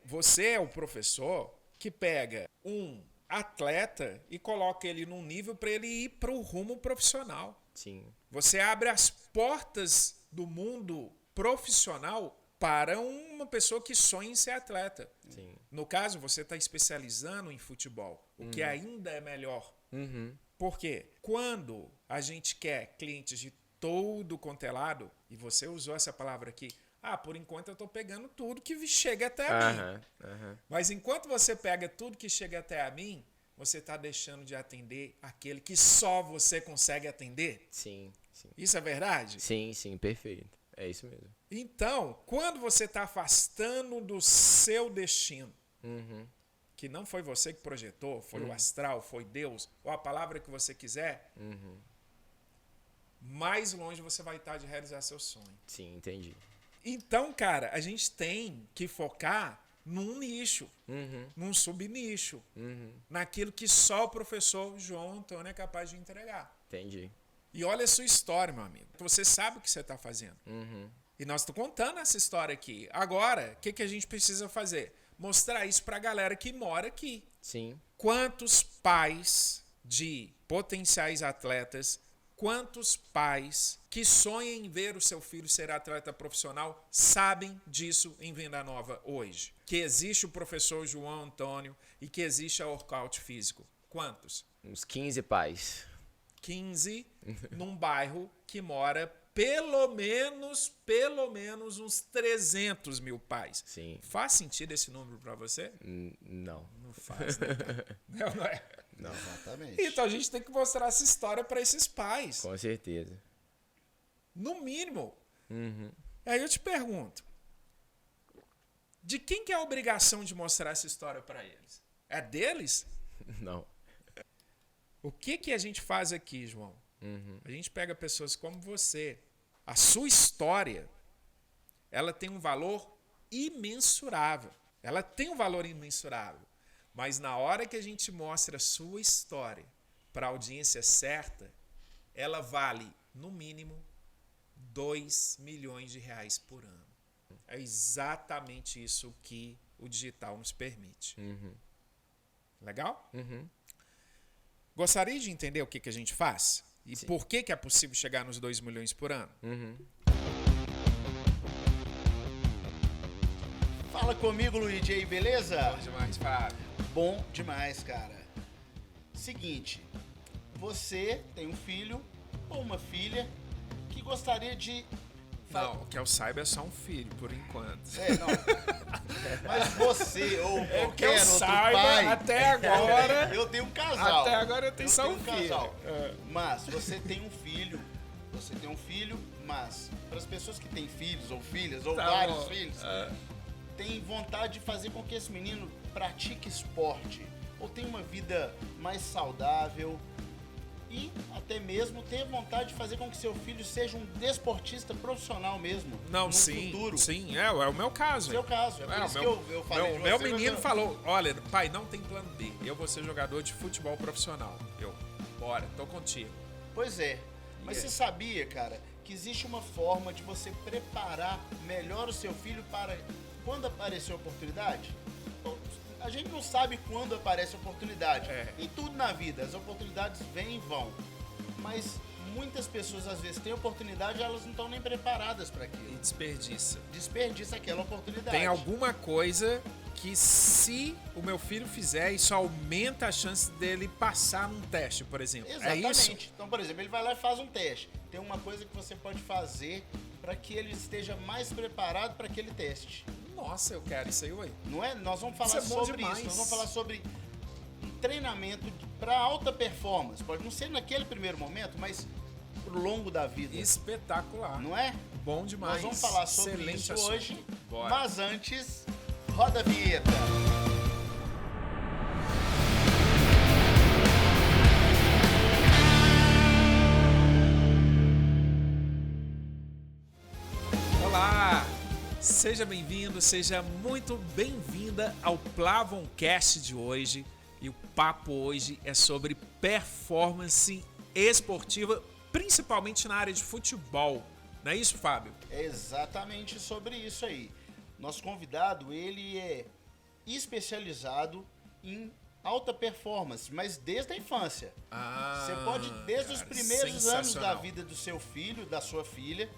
você é o professor que pega um atleta e coloca ele num nível para ele ir para o rumo profissional. Sim. Você abre as portas do mundo profissional para uma pessoa que sonha em ser atleta. Sim. No caso, você está especializando em futebol, o que ainda é melhor. Uhum. Por quê? Quando a gente quer clientes de todo quanto é lado, e você usou essa palavra aqui, por enquanto eu estou pegando tudo que chega até a mim. Mas enquanto você pega tudo que chega até a mim, você está deixando de atender aquele que só você consegue atender? Sim, sim. Isso é verdade? Sim, sim, perfeito. É isso mesmo. Então, quando você está afastando do seu destino, que não foi você que projetou, foi o astral, foi Deus, ou a palavra que você quiser, mais longe você vai estar de realizar seu sonho. Sim, entendi. Então, cara, a gente tem que focar num nicho, num subnicho, naquilo que só o professor João Antônio é capaz de entregar. Entendi. E olha a sua história, meu amigo. Você sabe o que você está fazendo. E nós estamos contando essa história aqui. Agora, o que a gente precisa fazer? Mostrar isso para a galera que mora aqui. Sim. Quantos pais de potenciais atletas, quantos pais que sonham em ver o seu filho ser atleta profissional sabem disso em Venda Nova hoje? Que existe o professor João Antônio e que existe a Workout Físico. Quantos? Uns 15 pais. 15 num bairro que mora pelo menos uns 300 mil pais. Sim. Faz sentido esse número para você? Não. Não faz, né? Não é? Não. Exatamente. Então a gente tem que mostrar essa história para esses pais. Com certeza. No mínimo. Aí eu te pergunto, de quem que é a obrigação de mostrar essa história para eles? É deles? Não. O que a gente faz aqui, João? A gente pega pessoas como você. A sua história, ela tem um valor imensurável. Ela tem um valor imensurável. Mas na hora que a gente mostra a sua história para a audiência certa, ela vale, no mínimo, 2 milhões de reais por ano. É exatamente isso que o digital nos permite. Legal? Gostaria de entender o que a gente faz? E Sim. por que é possível chegar nos 2 milhões por ano? Fala comigo, Luigi, aí, beleza? Bom demais, Fábio. Bom demais, cara. Seguinte, você tem um filho ou uma filha que gostaria de... Não, que eu saiba é só um filho, por enquanto. Não. Mas você ou Que eu qualquer outro saiba, pai... até agora... Eu tenho um casal. Até agora eu tenho só um filho. Casal. Mas você tem um filho, mas para as pessoas que têm filhos ou filhas ou vários filhos, tem vontade de fazer com que esse menino pratique esporte ou tenha uma vida mais saudável e até mesmo ter vontade de fazer com que seu filho seja um desportista profissional mesmo. Não, no sim, futuro. sim, é o meu caso. Seu caso, é por isso que eu falei de meu você, menino mas eu- falou, olha, pai, não tem plano B, eu vou ser jogador de futebol profissional. Bora, tô contigo. Pois é. Mas você sabia, cara, que existe uma forma de você preparar melhor o seu filho para quando aparecer a oportunidade? A gente não sabe quando aparece a oportunidade. Em tudo na vida, as oportunidades vêm e vão. Mas muitas pessoas às vezes têm oportunidade e elas não estão nem preparadas para E aquilo. desperdiça. Desperdiça aquela oportunidade. Tem alguma coisa que se o meu filho fizer, isso aumenta a chance dele passar num teste, por exemplo. Exatamente. É isso? Então, por exemplo, ele vai lá e faz um teste. Tem uma coisa que você pode fazer para que ele esteja mais preparado para aquele teste. Nossa, eu quero isso aí, ué. Não é? Nós vamos falar Isso é bom sobre demais. isso. Nós vamos falar sobre um treinamento para alta performance. Pode não ser naquele primeiro momento, mas pro longo da vida. Espetacular. Não é? Bom demais. Nós vamos falar sobre Excelente isso assunto. hoje. Bora. Mas antes, roda a vinheta. Olá! Seja bem-vindo, seja muito bem-vinda ao Plavoncast de hoje. E o papo hoje é sobre performance esportiva, principalmente na área de futebol. Não é isso, Fábio? É exatamente sobre isso aí. Nosso convidado, ele é especializado em alta performance, mas desde a infância. Você pode, desde os primeiros anos da vida do seu filho, da sua filha,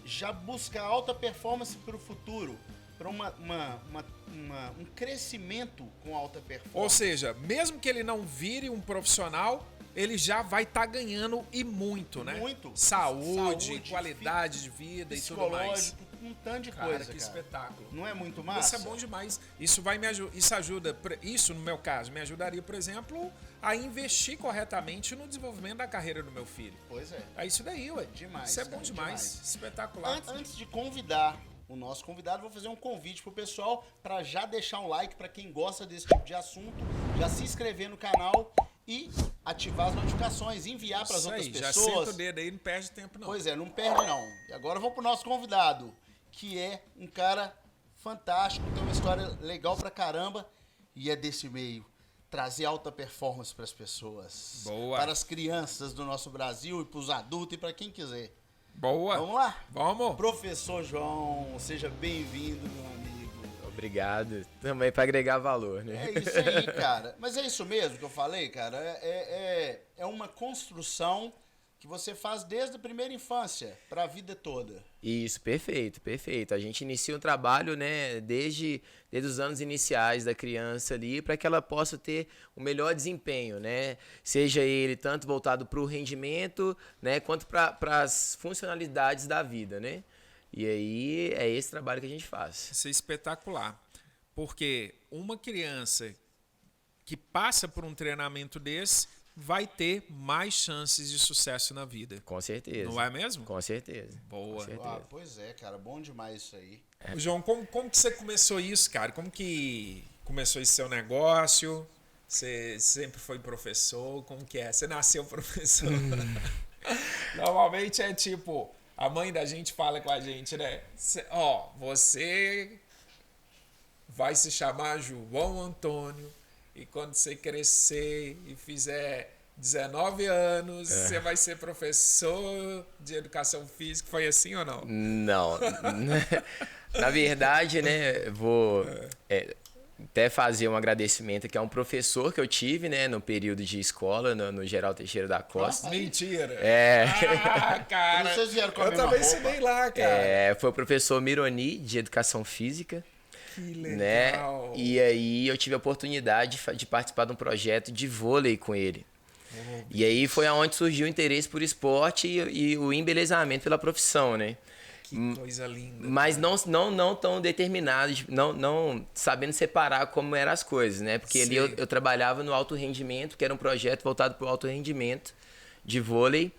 já buscar alta performance para o futuro, para um crescimento com alta performance. Ou seja, mesmo que ele não vire um profissional, ele já vai estar ganhando e muito, né? Muito. Saúde, qualidade de vida e tudo mais. Um tanto de Cara, coisa, que cara. espetáculo. Não é muito massa? Isso é bom demais. Isso vai me ajuda, isso no meu caso, me ajudaria, por exemplo, a investir corretamente no desenvolvimento da carreira do meu filho. Pois é. É isso daí, ué. Demais, Isso é cara, bom demais. demais. Espetacular. Antes de convidar o nosso convidado, vou fazer um convite pro pessoal para já deixar um like para quem gosta desse tipo de assunto, já se inscrever no canal e ativar as notificações, enviar para as outras pessoas. Já senta o dedo aí, não perde tempo não. Pois é, não perde não. E agora vamos pro nosso convidado, que é um cara fantástico, tem uma história legal pra caramba e é desse meio. Trazer alta performance para as pessoas. Boa. Para as crianças do nosso Brasil e para os adultos e para quem quiser. Boa. Vamos lá? Vamos. Professor João, seja bem-vindo, meu amigo. Obrigado. Também para agregar valor, né? É isso aí, cara. Mas é isso mesmo que eu falei, cara. É uma construção que você faz desde a primeira infância para a vida toda. Isso, perfeito, perfeito. A gente inicia o trabalho, né, desde os anos iniciais da criança ali, para que ela possa ter o melhor desempenho, né? Seja ele tanto voltado para o rendimento, né, quanto para as funcionalidades da vida, né? E aí é esse trabalho que a gente faz. Isso é espetacular. Porque uma criança que passa por um treinamento desse vai ter mais chances de sucesso na vida. Com certeza. Não é mesmo? Com certeza. Boa. Com certeza. Ah, pois é, cara. Bom demais isso aí. João, como que você começou isso, cara? Como que começou esse seu negócio? Você sempre foi professor? Como que é? Você nasceu professor? Normalmente é tipo, a mãe da gente fala com a gente, né? Você vai se chamar João Antônio e quando você crescer e fizer 19 anos, você vai ser professor de educação física. Foi assim ou não? Não. Na verdade, né, vou até fazer um agradecimento aqui a um professor que eu tive, né, no período de escola, no Geral Teixeira da Costa. Mentira! Cara, Vocês vieram com a eu mesma também roupa? ensinei lá, cara. Foi o professor Mironi, de Educação Física. Que Né? legal! E aí eu tive a oportunidade de participar de um projeto de vôlei com ele. E aí foi aonde surgiu o interesse por esporte e o embelezamento pela profissão, né? Que coisa linda. Mas não tão determinado, não sabendo separar como eram as coisas, né? Porque ali eu trabalhava no alto rendimento, que era um projeto voltado para o alto rendimento de vôlei.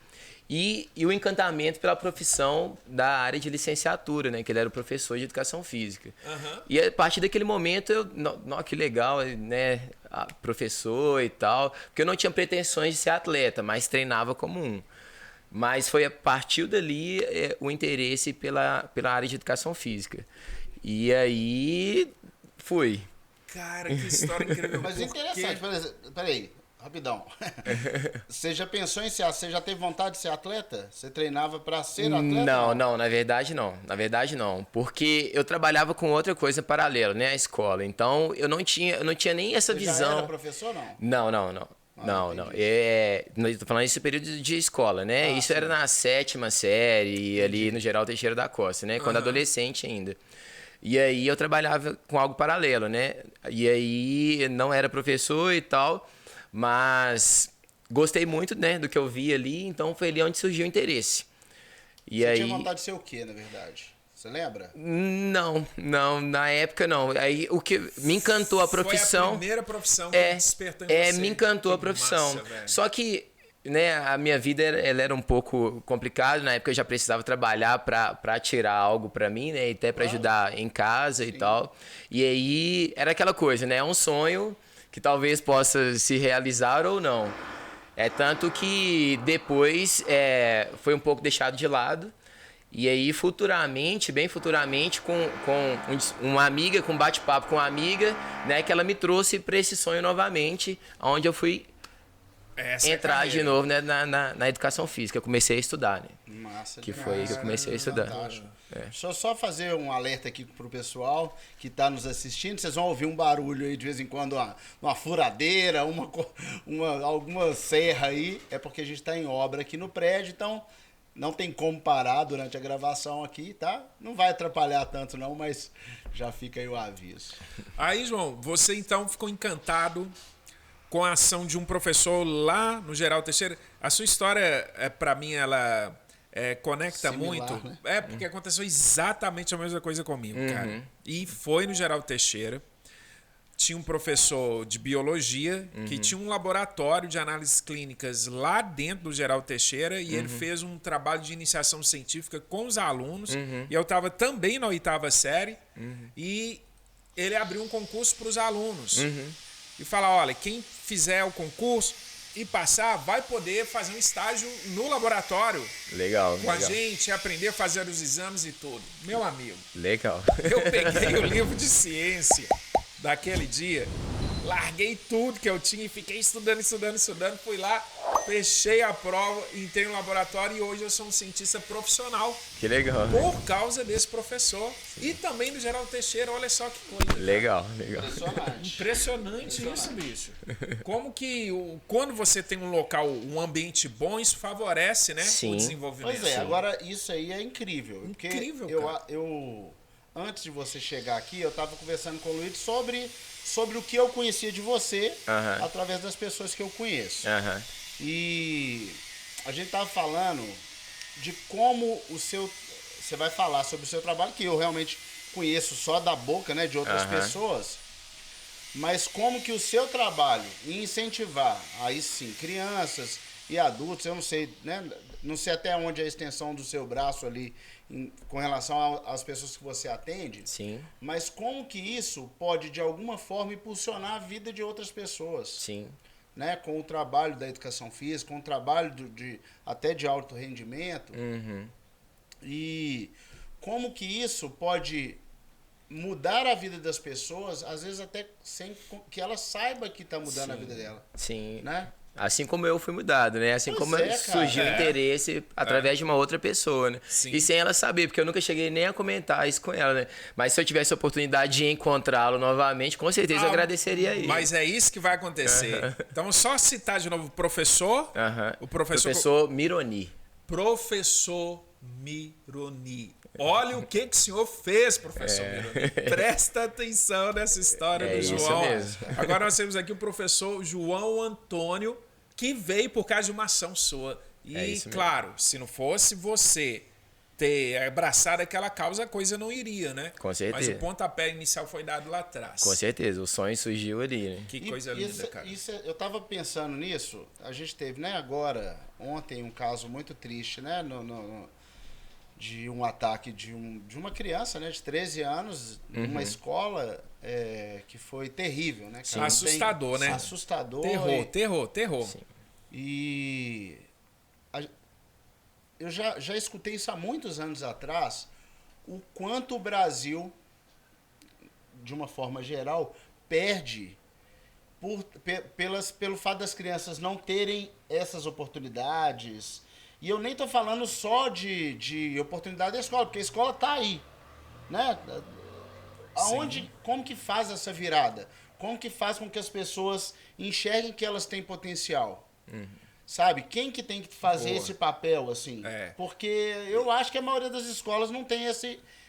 E o encantamento pela profissão da área de licenciatura, né? Que ele era o professor de educação física. Uhum. E a partir daquele momento, que legal, né? Professor e tal. Porque eu não tinha pretensões de ser atleta, mas treinava como um. Mas foi a partir dali o interesse pela área de educação física. E aí, fui. Cara, que história incrível. Mas Por interessante, quê? peraí, rapidão. Você já pensou em ser, você já teve vontade de ser atleta? Você treinava pra ser atleta? Não, na verdade não. Na verdade não, porque eu trabalhava com outra coisa paralela, né, a escola. Então eu não tinha nem essa Você visão. já era professor, não? Não. Não. Eu tô falando isso período de escola, né? Isso sim. era na 7ª série, ali no Geral Teixeira da Costa, né? Quando adolescente ainda. E aí eu trabalhava com algo paralelo, né? E aí não era professor e tal, mas gostei muito, né, do que eu vi ali, então foi ali onde surgiu o interesse. E Você aí tinha vontade de ser o quê, na verdade? Você lembra? Não, na época não. Aí o que me encantou a profissão. Foi a primeira profissão que despertou em você. Me encantou a Que profissão. massa, velho. Só que, né, a minha vida ela era um pouco complicada. Na época eu já precisava trabalhar para tirar algo para mim, né, e até para ajudar em casa e tal. E aí era aquela coisa, né, um sonho que talvez possa se realizar ou não. Tanto que depois foi um pouco deixado de lado. E aí, bem futuramente, com uma amiga, com um bate-papo com uma amiga, né, que ela me trouxe para esse sonho novamente, onde eu fui entrar de novo, né, na educação física. Eu comecei a estudar, né? Massa Que demais, foi aí que eu comecei a estudar. fantástico. Deixa eu só fazer um alerta aqui pro pessoal que está nos assistindo. Vocês vão ouvir um barulho aí de vez em quando, uma furadeira, alguma serra aí. É porque a gente está em obra aqui no prédio, então não tem como parar durante a gravação aqui, tá? Não vai atrapalhar tanto não, mas já fica aí o aviso. Aí, João, você então ficou encantado com a ação de um professor lá no Geraldo Teixeira. A sua história, para mim, ela conecta Similar, muito. né? Porque aconteceu exatamente a mesma coisa comigo, cara. E foi no Geraldo Teixeira. Tinha um professor de biologia que tinha um laboratório de análises clínicas lá dentro do Geraldo Teixeira e ele fez um trabalho de iniciação científica com os alunos. E eu estava também na 8ª série e ele abriu um concurso para os alunos. E falar, olha, quem fizer o concurso e passar vai poder fazer um estágio no laboratório Legal. com a gente, aprender a fazer os exames e tudo. Meu amigo, Legal. eu peguei o livro de ciência daquele dia, larguei tudo que eu tinha e fiquei estudando, fui lá, fechei a prova, entrei no laboratório e hoje eu sou um cientista profissional. Que legal. Por causa desse professor. E também do Geraldo Teixeira, olha só que coisa. Legal. Impressionante isso, bicho. Como que quando você tem um local, um ambiente bom, isso favorece, né, Sim. o desenvolvimento. Pois é, agora isso aí é incrível. Incrível, porque cara. eu antes de você chegar aqui, eu estava conversando com o Luiz sobre o que eu conhecia de você através das pessoas que eu conheço. E a gente estava falando de como você vai falar sobre o seu trabalho, que eu realmente conheço só da boca, né, de outras pessoas, mas como que o seu trabalho em incentivar, aí sim, crianças e adultos, eu não sei, né, não sei até onde é a extensão do seu braço ali com relação às pessoas que você atende, Sim. mas como que isso pode, de alguma forma, impulsionar a vida de outras pessoas. Sim. Né? Com o trabalho da educação física, com o trabalho até de alto rendimento. E como que isso pode mudar a vida das pessoas, às vezes até sem que ela saiba que está mudando a vida dela. Sim. Né? Assim como eu fui mudado, né? Assim Pois como é, surgiu o interesse através de uma outra pessoa, né? Sim. E sem ela saber, porque eu nunca cheguei nem a comentar isso com ela, né? Mas se eu tivesse a oportunidade de encontrá-lo novamente, com certeza eu agradeceria ele. Mas é isso que vai acontecer. Então, só citar de novo o professor. O Professor Mironi. Professor Mironi. Olha o que o senhor fez, professor Mironi. Presta atenção nessa história do isso João. mesmo. Agora nós temos aqui o professor João Antônio, que veio por causa de uma ação sua. E, claro, se não fosse você ter abraçado aquela causa, a coisa não iria, né? Com certeza. Mas o pontapé inicial foi dado lá atrás. Com certeza, o sonho surgiu ali, né? Que coisa linda, cara. Eu tava pensando nisso, a gente teve, né, agora, ontem, um caso muito triste, né, de um ataque de uma criança, né, de 13 anos, numa escola que foi terrível, né? Cara? Assustador, né? Assustador. Terror. Sim. E eu já escutei isso há muitos anos atrás, o quanto o Brasil, de uma forma geral, perde pelo fato das crianças não terem essas oportunidades. E eu nem estou falando só de oportunidade da escola, porque a escola está aí. Né? Como que faz essa virada? Como que faz com que as pessoas enxerguem que elas têm potencial? Sabe? Quem que tem que fazer esse papel, assim? Porque eu acho que a maioria das escolas não tem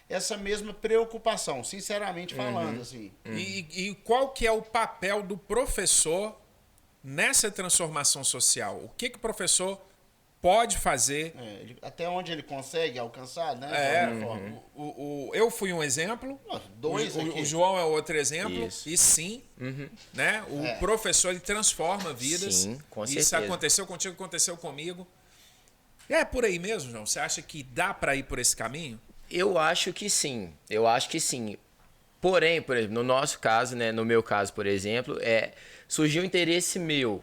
essa mesma preocupação, sinceramente falando, assim. E qual que é o papel do professor nessa transformação social? O que o professor pode fazer? Até onde ele consegue alcançar, né? Eu fui um exemplo. O João é outro exemplo. Isso. E sim, né? O professor, ele transforma vidas. Sim, com certeza. Isso aconteceu contigo, aconteceu comigo. É por aí mesmo, João? Você acha que dá para ir por esse caminho? Eu acho que sim. Porém, por exemplo, no nosso caso, né, no meu caso, por exemplo, surgiu um interesse meu.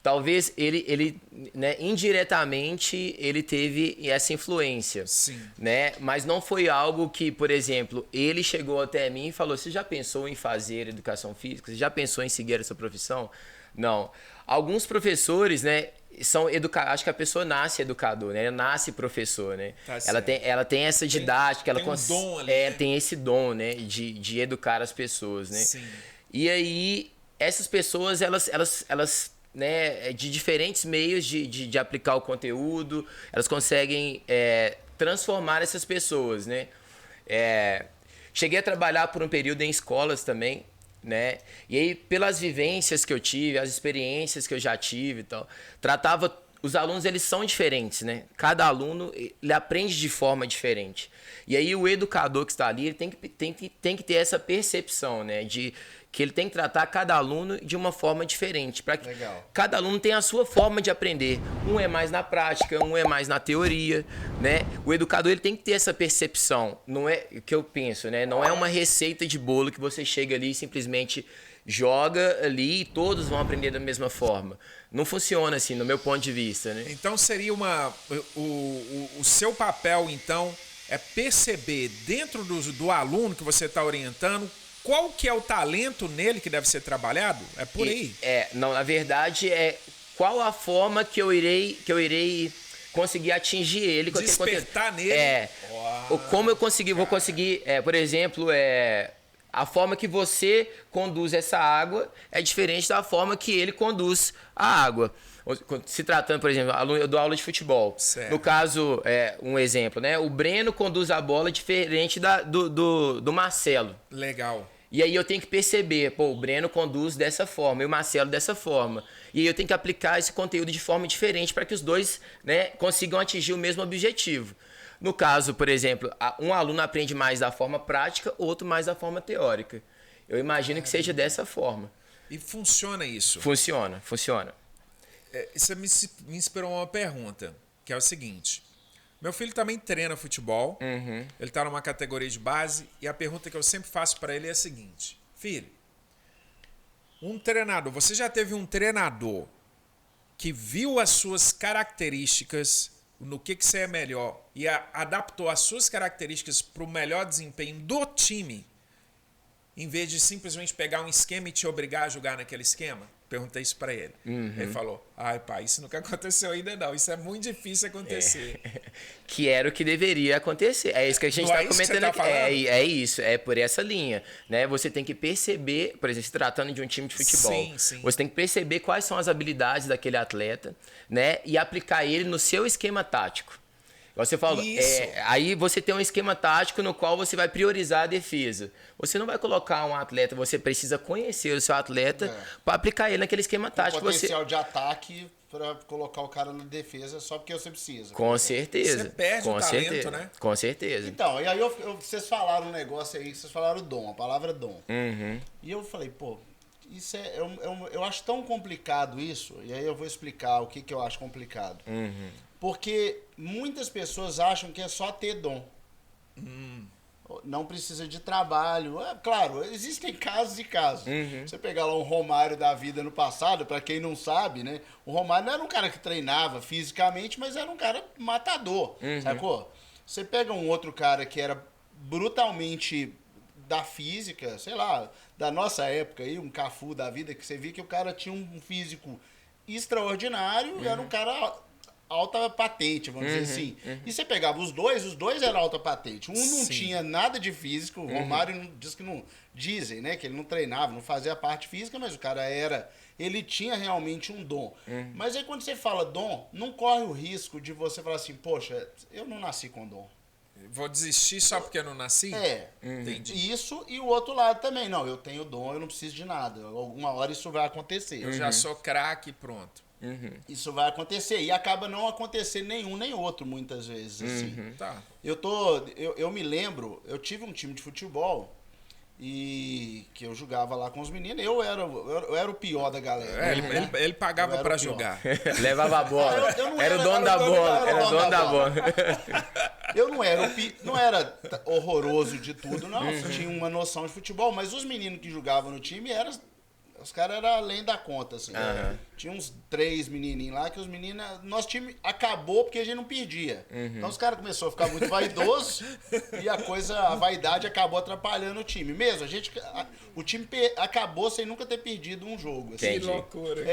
Talvez ele né, indiretamente, ele teve essa influência. Sim. Né? Mas não foi algo que, por exemplo, ele chegou até mim e falou: você já pensou em fazer educação física? Você já pensou em seguir essa profissão? Não. Alguns professores, né, são educadores. Acho que a pessoa nasce educador, né? Nasce professor, né? Tá Ela tem essa didática, tem um dom ali, né? tem esse dom, né, de educar as pessoas, né? Sim. E aí, essas pessoas, elas né, de diferentes meios de aplicar o conteúdo, elas conseguem transformar essas pessoas, né? Cheguei a trabalhar por um período em escolas também, né? E aí, pelas vivências que eu tive, as experiências que eu já tive e tal, os alunos, eles são diferentes, né? Cada aluno, ele aprende de forma diferente. E aí, o educador que está ali, ele tem que ter essa percepção, né? De que ele tem que tratar cada aluno de uma forma diferente. Para que cada aluno tenha a sua forma de aprender. Um é mais na prática, um é mais na teoria, né? O educador, ele tem que ter essa percepção. Não é o que eu penso, né? Não é uma receita de bolo que você chega ali e simplesmente joga ali e todos vão aprender da mesma forma. Não funciona assim, no meu ponto de vista, né? Então seria o seu papel, então, é perceber dentro do aluno que você está orientando qual que é o talento nele que deve ser trabalhado? É por aí? Não, na verdade, qual a forma que eu irei conseguir atingir ele. Despertar nele? Como eu vou conseguir, por exemplo, a forma que você conduz essa água é diferente da forma que ele conduz a água. Se tratando, por exemplo, eu dou aula de futebol. Certo. No caso, um exemplo, né? O Breno conduz a bola diferente do Marcelo. Legal. E aí eu tenho que perceber, o Breno conduz dessa forma e o Marcelo dessa forma. E aí eu tenho que aplicar esse conteúdo de forma diferente para que os dois, né, consigam atingir o mesmo objetivo. No caso, por exemplo, um aluno aprende mais da forma prática, outro mais da forma teórica. Eu imagino que seja dessa forma. E funciona isso? Funciona. Isso me inspirou uma pergunta, que é o seguinte. Meu filho também treina futebol, ele está numa categoria de base, e a pergunta que eu sempre faço para ele é a seguinte: filho, você já teve um treinador que viu as suas características, no que você é melhor, e adaptou as suas características para o melhor desempenho do time, em vez de simplesmente pegar um esquema e te obrigar a jogar naquele esquema? Perguntei isso pra ele. Ele falou: ai, pai, isso nunca aconteceu ainda não. Isso é muito difícil acontecer. Que era o que deveria acontecer. É isso que a gente está comentando aqui. É isso, é por essa linha, né? Você tem que perceber, por exemplo, se tratando de um time de futebol, sim. Você tem que perceber quais são as habilidades daquele atleta, né? E aplicar ele no seu esquema tático. Você fala, aí você tem um esquema tático no qual você vai priorizar a defesa. Você não vai colocar um atleta, você precisa conhecer o seu atleta para aplicar ele naquele esquema tático. Potencial de ataque para colocar o cara na defesa só porque você precisa. Com certeza. Você perde o talento, né? Com certeza. Então, e aí vocês falaram um negócio aí, vocês falaram dom, a palavra dom. E eu falei, isso eu acho tão complicado isso, e aí eu vou explicar o que eu acho complicado. Porque muitas pessoas acham que é só ter dom. Não precisa de trabalho. Claro, existem casos e casos. Você pegar lá um Romário da vida no passado, pra quem não sabe, né? O Romário não era um cara que treinava fisicamente, mas era um cara matador, sacou? Você pega um outro cara que era brutalmente da física, sei lá, da nossa época aí, um Cafu da vida, que você via que o cara tinha um físico extraordinário, era um cara alta patente, vamos dizer assim. E você pegava os dois eram alta patente. Um não tinha nada de físico, o Romário dizem, né, que ele não treinava, não fazia a parte física, mas o cara ele tinha realmente um dom. Mas aí quando você fala dom, não corre o risco de você falar assim, poxa, eu não nasci com dom. Vou desistir só porque eu não nasci? Entendi. Isso e o outro lado também. Não, eu tenho dom, eu não preciso de nada. Alguma hora isso vai acontecer. Eu já sou craque, pronto. Isso vai acontecer. E acaba não acontecendo nenhum nem outro, muitas vezes. Assim. Tá. Eu me lembro, eu tive um time de futebol e que eu jogava lá com os meninos. Eu era o pior da galera. Ele pagava pra jogar. Levava a bola. Era o dono da bola. Era o dono da bola. Eu não era horroroso de tudo, não. Tinha uma noção de futebol, mas os meninos que jogavam no time os caras eram além da conta, assim. Tinha uns 3 menininhos lá que os meninos... Nosso time acabou porque a gente não perdia. Então os caras começaram a ficar muito vaidosos e a vaidade acabou atrapalhando o time. Mesmo, o time acabou sem nunca ter perdido um jogo. Assim. Que loucura,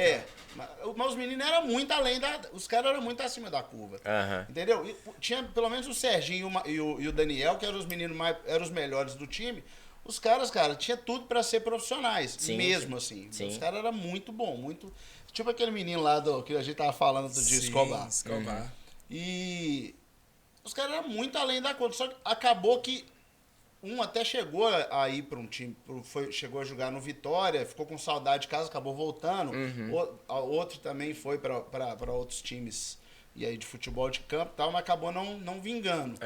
Mas os meninos eram muito além os caras eram muito acima da curva. Entendeu? E tinha pelo menos o Serginho e o Daniel, que eram os meninos eram os melhores do time. Os caras, cara, tinha tudo pra ser profissionais. Mesmo assim. Os caras eram muito bons, muito. Tipo aquele menino lá que a gente tava falando do dia, Escobar. E os caras eram muito além da conta. Só que acabou que um até chegou a ir pra um time, chegou a jogar no Vitória, ficou com saudade de casa, acabou voltando. Outro também foi pra outros times e aí de futebol de campo e tal, mas acabou não vingando.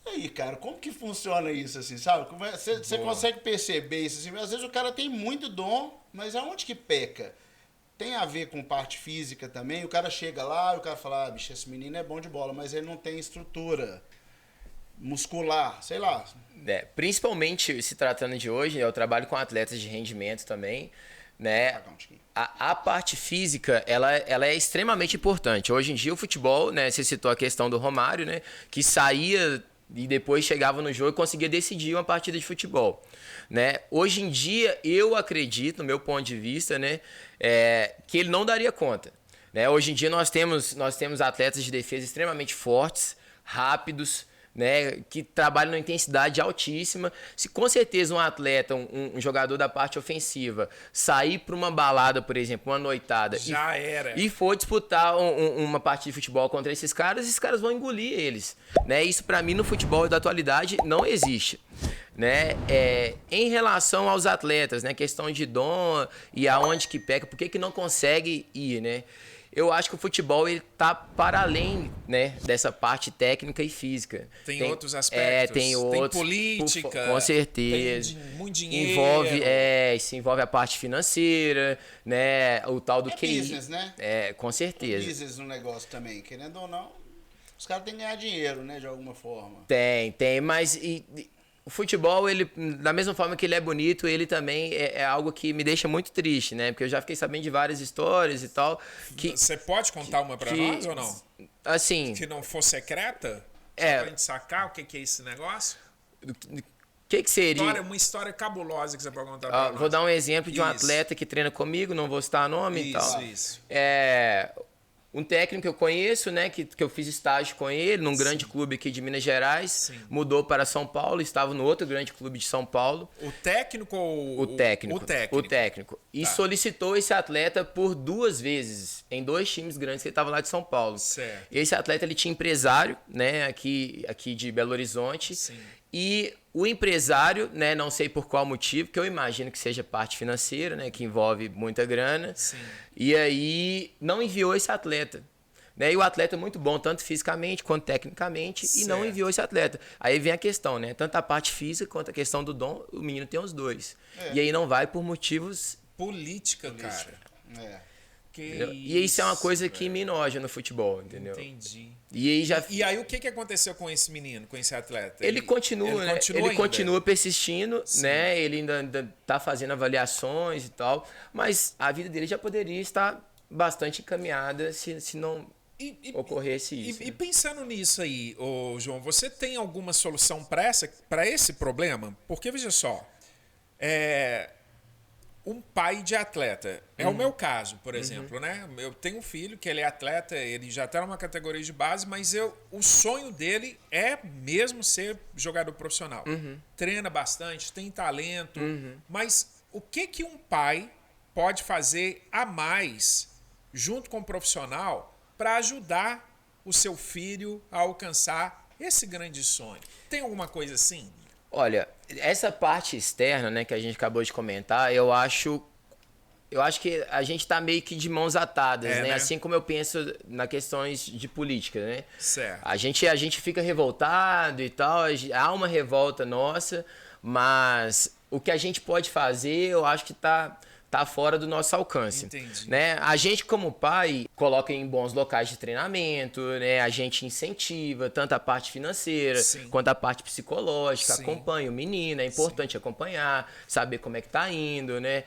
E aí, cara, como que funciona isso, assim, sabe? Você consegue perceber isso, assim? Às vezes o cara tem muito dom, mas aonde que peca? Tem a ver com parte física também. O cara chega lá e o cara fala, bicho, esse menino é bom de bola, mas ele não tem estrutura muscular, sei lá. Principalmente se tratando de hoje, eu trabalho com atletas de rendimento também, né? A parte física, ela é extremamente importante. Hoje em dia o futebol, né? Você citou a questão do Romário, né? Que saía e depois chegava no jogo e conseguia decidir uma partida de futebol, né? Hoje em dia, eu acredito, no meu ponto de vista, né, que ele não daria conta, né? Hoje em dia nós temos atletas de defesa extremamente fortes, rápidos, né, que trabalham numa intensidade altíssima. Se com certeza um atleta, um jogador da parte ofensiva, sair para uma balada, por exemplo, uma noitada, e for disputar uma partida de futebol contra esses caras vão engolir eles, né? Isso para mim no futebol da atualidade não existe, né? Em relação aos atletas, né, questão de dom e aonde que peca, por que não consegue ir, né? Eu acho que o futebol ele tá para além, né, dessa parte técnica e física. Tem outros aspectos. Tem outros. Tem política. Com certeza. Tem muito dinheiro. Envolve a parte financeira, né, o tal do QI. Business, né? Com certeza. Business no negócio também, querendo ou não. Os caras têm que ganhar dinheiro, né, de alguma forma. Tem, mas o futebol, ele, da mesma forma que ele é bonito, ele também é algo que me deixa muito triste, né? Porque eu já fiquei sabendo de várias histórias e tal. Você pode contar uma pra nós ou não? Assim... Que não for secreta? Só pra gente sacar o que é esse negócio? O que seria? Uma história cabulosa que você pode contar pra nós. Vou dar um exemplo de um atleta que treina comigo, não vou citar nome e tal. Isso. Um técnico que eu conheço, né, que eu fiz estágio com ele num grande clube aqui de Minas Gerais, mudou para São Paulo, estava no outro grande clube de São Paulo. O técnico ou o técnico? O técnico. E solicitou esse atleta por 2 vezes, em 2 times grandes que ele estava lá de São Paulo. Certo. E esse atleta, ele tinha empresário, né, aqui de Belo Horizonte. Sim. E o empresário, né, não sei por qual motivo, que eu imagino que seja parte financeira, né, que envolve muita grana. Sim. E aí não enviou esse atleta. Né? E o atleta é muito bom, tanto fisicamente quanto tecnicamente, e não enviou esse atleta. Aí vem a questão, né? Tanto a parte física quanto a questão do dom, o menino tem os dois. E aí não vai por motivos... Política, cara. E isso é uma coisa que me enoja no futebol, entendeu? Entendi. E aí o que aconteceu com esse menino, com esse atleta? Ele continua, né? Ele continua persistindo, né? Ele ainda tá fazendo avaliações e tal, mas a vida dele já poderia estar bastante encaminhada se não ocorresse isso. E pensando nisso aí, João, você tem alguma solução para esse problema? Porque, veja só, um pai de atleta. É o meu caso, por exemplo, né? Eu tenho um filho que ele é atleta, ele já está numa categoria de base, mas o sonho dele é mesmo ser jogador profissional. Treina bastante, tem talento, mas o que um pai pode fazer a mais junto com o profissional para ajudar o seu filho a alcançar esse grande sonho? Tem alguma coisa assim? Olha, essa parte externa, né, que a gente acabou de comentar, eu acho que a gente tá meio que de mãos atadas, né? Assim como eu penso nas questões de política, né? Certo. A gente fica revoltado e tal, há uma revolta nossa, mas o que a gente pode fazer, eu acho que tá tá fora do nosso alcance. Entendi. Né? A gente, como pai, coloca em bons locais de treinamento, né? A gente incentiva tanto a parte financeira Sim. quanto a parte psicológica, Sim. acompanha o menino, é importante acompanhar, saber como é que tá indo, né?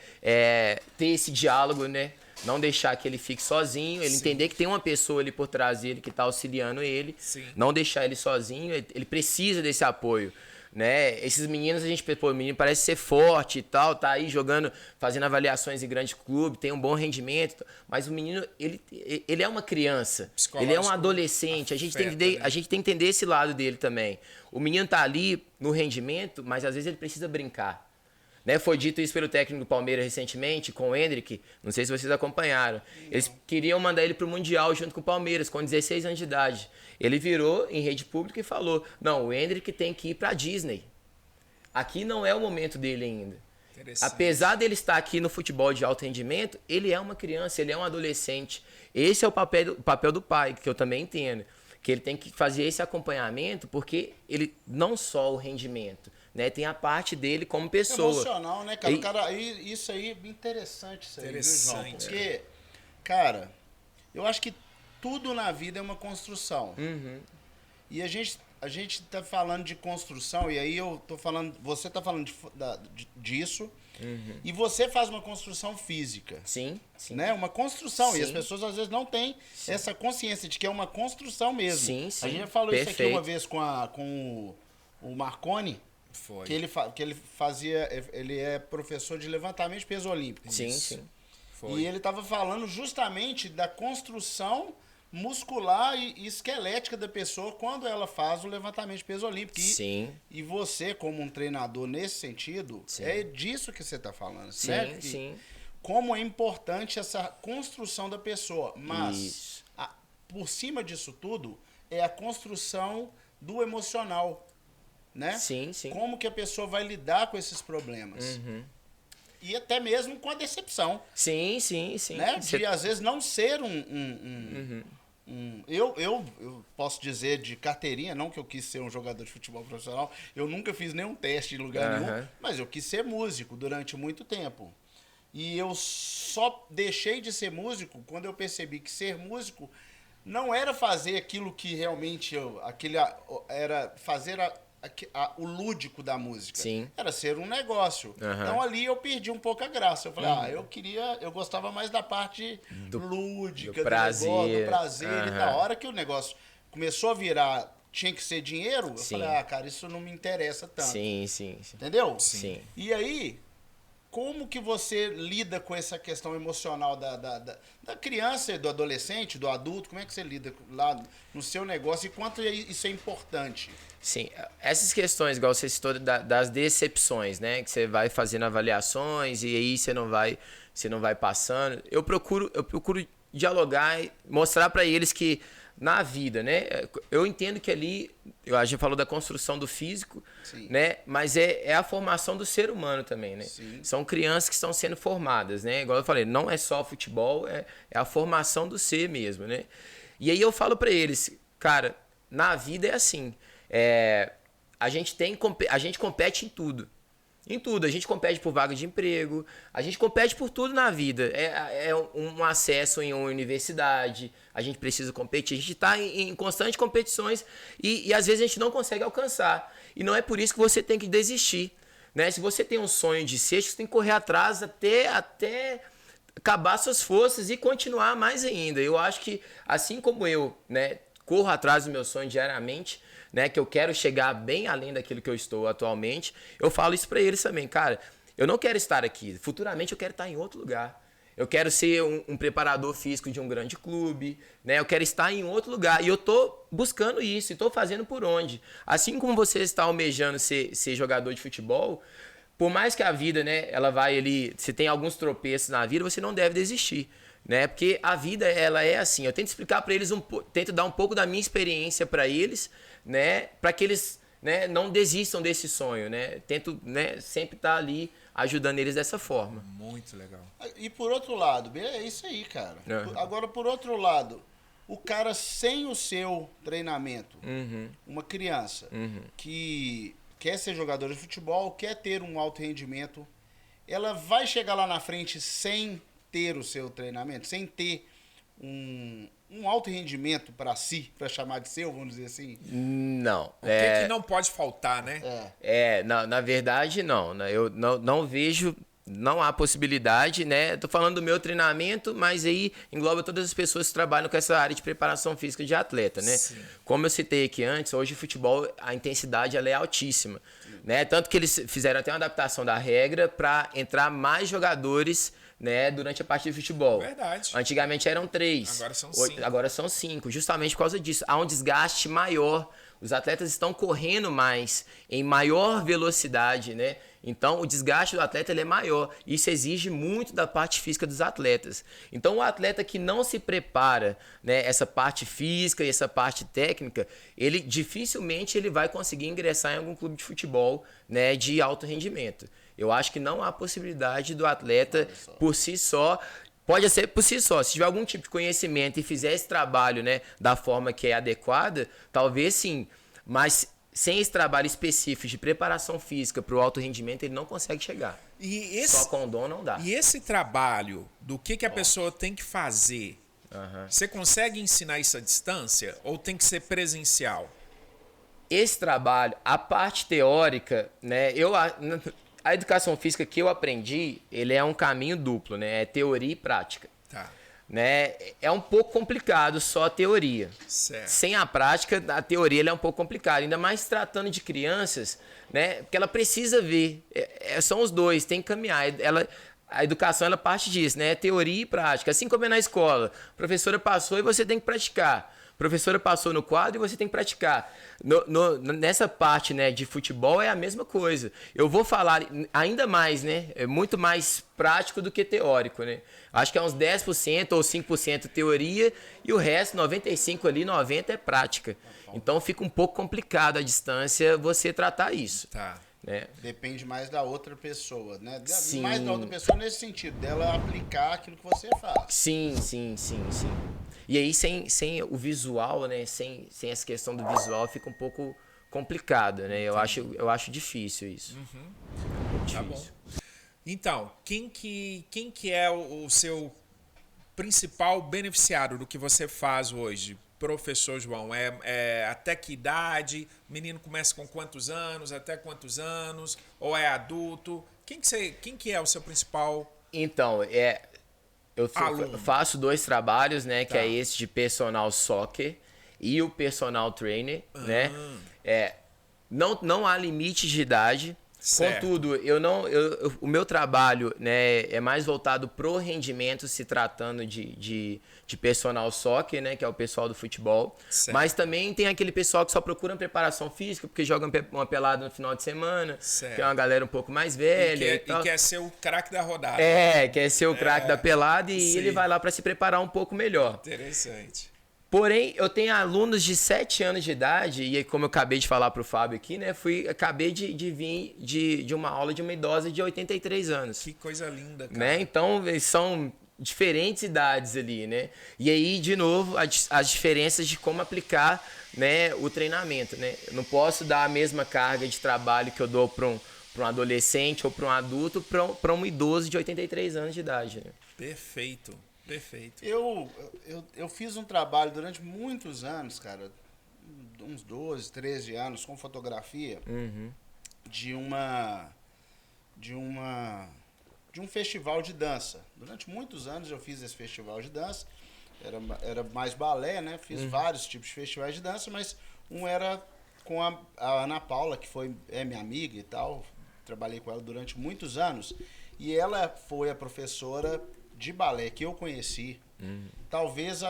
Ter esse diálogo, né? Não deixar que ele fique sozinho, ele entender que tem uma pessoa ali por trás dele que tá auxiliando ele, não deixar ele sozinho, ele precisa desse apoio. Né? Esses meninos, a gente, pô, o menino parece ser forte e tal, tá aí jogando, fazendo avaliações em grande clube, tem um bom rendimento, mas o menino, ele é uma criança, ele é um adolescente, a gente tem que entender esse lado dele também. O menino tá ali no rendimento, mas às vezes ele precisa brincar. Né? Foi dito isso pelo técnico do Palmeiras recentemente, com o Endrick, não sei se vocês acompanharam. Eles queriam mandar ele pro Mundial junto com o Palmeiras, com 16 anos de idade. Ele virou em rede pública e falou, não, o Endrick tem que ir pra Disney. Aqui não é o momento dele ainda. Apesar dele estar aqui no futebol de alto rendimento, ele é uma criança, ele é um adolescente. Esse é o papel do pai, que eu também entendo. Que ele tem que fazer esse acompanhamento, porque ele não só o rendimento, né? Tem a parte dele como pessoa. Emocional, né, cara? Isso aí é interessante, isso aí, viu, João? Porque, cara, eu acho que tudo na vida é uma construção. E a gente tá falando de construção, e aí eu tô falando, você tá falando disso, e você faz uma construção física. Sim. Né? Uma construção. E as pessoas às vezes não têm essa consciência de que é uma construção mesmo. Sim. A gente já falou isso aqui uma vez com o Marconi. Foi. Que ele fazia. Ele é professor de levantamento de peso olímpico. Sim. Foi. E ele estava falando justamente da construção muscular e esquelética da pessoa quando ela faz o levantamento de peso olímpico. E você, como um treinador nesse sentido, é disso que você está falando. Né? Sim. Como é importante essa construção da pessoa. Mas, por cima disso tudo, é a construção do emocional. Né? Sim. Como que a pessoa vai lidar com esses problemas. E até mesmo com a decepção. Sim. Né? De, às vezes, não ser eu posso dizer de carteirinha, não que eu quis ser um jogador de futebol profissional, eu nunca fiz nenhum teste em lugar nenhum, mas eu quis ser músico durante muito tempo. E eu só deixei de ser músico quando eu percebi que ser músico não era fazer aquilo que realmente era fazer o lúdico da música. Era ser um negócio. Então ali eu perdi um pouco a graça. Eu falei, eu gostava mais da parte lúdica, do prazer, do prazer e tal. A hora que o negócio começou a virar, tinha que ser dinheiro, eu falei, cara, isso não me interessa tanto. Sim. Entendeu? Sim. E aí, como que você lida com essa questão emocional da criança, do adolescente, do adulto? Como é que você lida lá no seu negócio e quanto isso é importante? Sim, essas questões, igual você citou, das decepções, né? Que você vai fazendo avaliações e aí você não vai passando. Eu procuro dialogar e mostrar para eles que na vida, né? Eu entendo que ali, a gente falou da construção do físico, né? Mas é a formação do ser humano também, né? São crianças que estão sendo formadas, né? Igual eu falei, não é só futebol, é a formação do ser mesmo, né? E aí eu falo para eles, cara, na vida é assim. A gente compete em tudo. Em tudo. A gente compete por vaga de emprego, a gente compete por tudo na vida. É um acesso em uma universidade, a gente precisa competir. A gente está em constantes competições e às vezes a gente não consegue alcançar. E não é por isso que você tem que desistir. Né? Se você tem um sonho de ser, você tem que correr atrás até acabar suas forças e continuar mais ainda. Eu acho que, assim como eu, né, corro atrás do meu sonho diariamente, né, que eu quero chegar bem além daquilo que eu estou atualmente, eu falo isso para eles também. Cara, eu não quero estar aqui. Futuramente eu quero estar em outro lugar. Eu quero ser um preparador físico de um grande clube, né? Eu quero estar em outro lugar. E eu tô buscando isso, e tô fazendo por onde. Assim como você está almejando ser jogador de futebol, por mais que a vida, né, ela vai ali, você tem alguns tropeços na vida, você não deve desistir, né? Porque a vida, ela é assim. Eu tento explicar para eles tento dar um pouco da minha experiência para eles, né, para que eles, né, não desistam desse sonho, né? Tento, né, sempre estar ali ajudando eles dessa forma. Muito legal. E por outro lado, é isso aí, cara. Agora, por outro lado, o cara sem o seu treinamento, uma criança que quer ser jogador de futebol, quer ter um alto rendimento, ela vai chegar lá na frente sem ter o seu treinamento, sem ter um alto rendimento para si, para chamar de seu, vamos dizer assim? Não. O que não pode faltar, né? Na verdade, não. Eu não vejo, não há possibilidade, né? Tô falando do meu treinamento, mas aí engloba todas as pessoas que trabalham com essa área de preparação física de atleta, né? Sim. Como eu citei aqui antes, hoje o futebol, a intensidade ela é altíssima, né? Tanto que eles fizeram até uma adaptação da regra para entrar mais jogadores, né, durante a partida de futebol. Verdade. Antigamente eram 3. Agora são 5. Agora são 5, justamente por causa disso. Há um desgaste maior. Os atletas estão correndo mais, em maior velocidade, né? Então, o desgaste do atleta ele é maior. Isso exige muito da parte física dos atletas. Então, o atleta que não se prepara, né, essa parte física e essa parte técnica, ele dificilmente ele vai conseguir ingressar em algum clube de futebol, né, de alto rendimento. Eu acho que não há possibilidade do atleta, por si só, pode ser por si só, se tiver algum tipo de conhecimento e fizer esse trabalho, né, da forma que é adequada, talvez sim, mas sem esse trabalho específico de preparação física para o alto rendimento, ele não consegue chegar. Só com o dom não dá. E esse trabalho do que a pessoa tem que fazer, você consegue ensinar isso à distância ou tem que ser presencial? Esse trabalho, a parte teórica, né, a educação física que eu aprendi, ele é um caminho duplo, né? É teoria e prática. Tá. Né? É um pouco complicado só a teoria. Certo. Sem a prática, a teoria ela é um pouco complicada. Ainda mais tratando de crianças, né? Porque ela precisa ver. São os dois, tem que caminhar. A educação ela parte disso, né? Teoria e prática. Assim como é na escola. A professora passou e você tem que praticar. A professora passou no quadro e você tem que praticar. Nessa parte, né, de futebol é a mesma coisa. Eu vou falar ainda mais, né? É muito mais prático do que teórico, né? Acho que é uns 10% ou 5% teoria e o resto, 95% ali, 90% é prática. Então fica um pouco complicado a distância você tratar isso. Tá. Né? Depende mais da outra pessoa, né? Sim. Mais da outra pessoa nesse sentido, dela aplicar aquilo que você faz. Sim. E aí, sem o visual, né? Sem essa questão do visual, fica um pouco complicado, né? Eu acho difícil isso. Tá bom. Então, quem que é o seu principal beneficiário do que você faz hoje, professor João? Até que idade? O menino começa com quantos anos? Até quantos anos? Ou é adulto? Quem que é o seu principal? Então, eu faço 2 trabalhos, né? Que é esse de personal soccer e o personal trainer, né? Não há limite de idade. Certo. Contudo, o meu trabalho, né, é mais voltado pro rendimento, se tratando de personal soccer, né, que é o pessoal do futebol. Certo. Mas também tem aquele pessoal que só procura preparação física, porque joga uma pelada no final de semana, Certo. que é uma galera um pouco mais velha. E quer ser o craque da rodada. Quer ser o craque da pelada e sim. ele vai lá para se preparar um pouco melhor. Interessante. Porém, eu tenho alunos de 7 anos de idade, e aí, como eu acabei de falar pro Fábio aqui, né? Acabei de vir de uma aula de uma idosa de 83 anos. Que coisa linda, cara. Né? Então, são diferentes idades ali, né? E aí, de novo, as diferenças de como aplicar, né, o treinamento, né? Eu não posso dar a mesma carga de trabalho que eu dou para um adolescente ou para um adulto para um idoso de 83 anos de idade. Né? Perfeito. Eu fiz um trabalho durante muitos anos, cara, uns 12, 13 anos, com fotografia de um festival de dança. Durante muitos anos eu fiz esse festival de dança, era mais balé, né? Fiz vários tipos de festivais de dança, mas um era com a Ana Paula, que é minha amiga e tal, trabalhei com ela durante muitos anos, e ela foi a professora de balé que eu conheci, talvez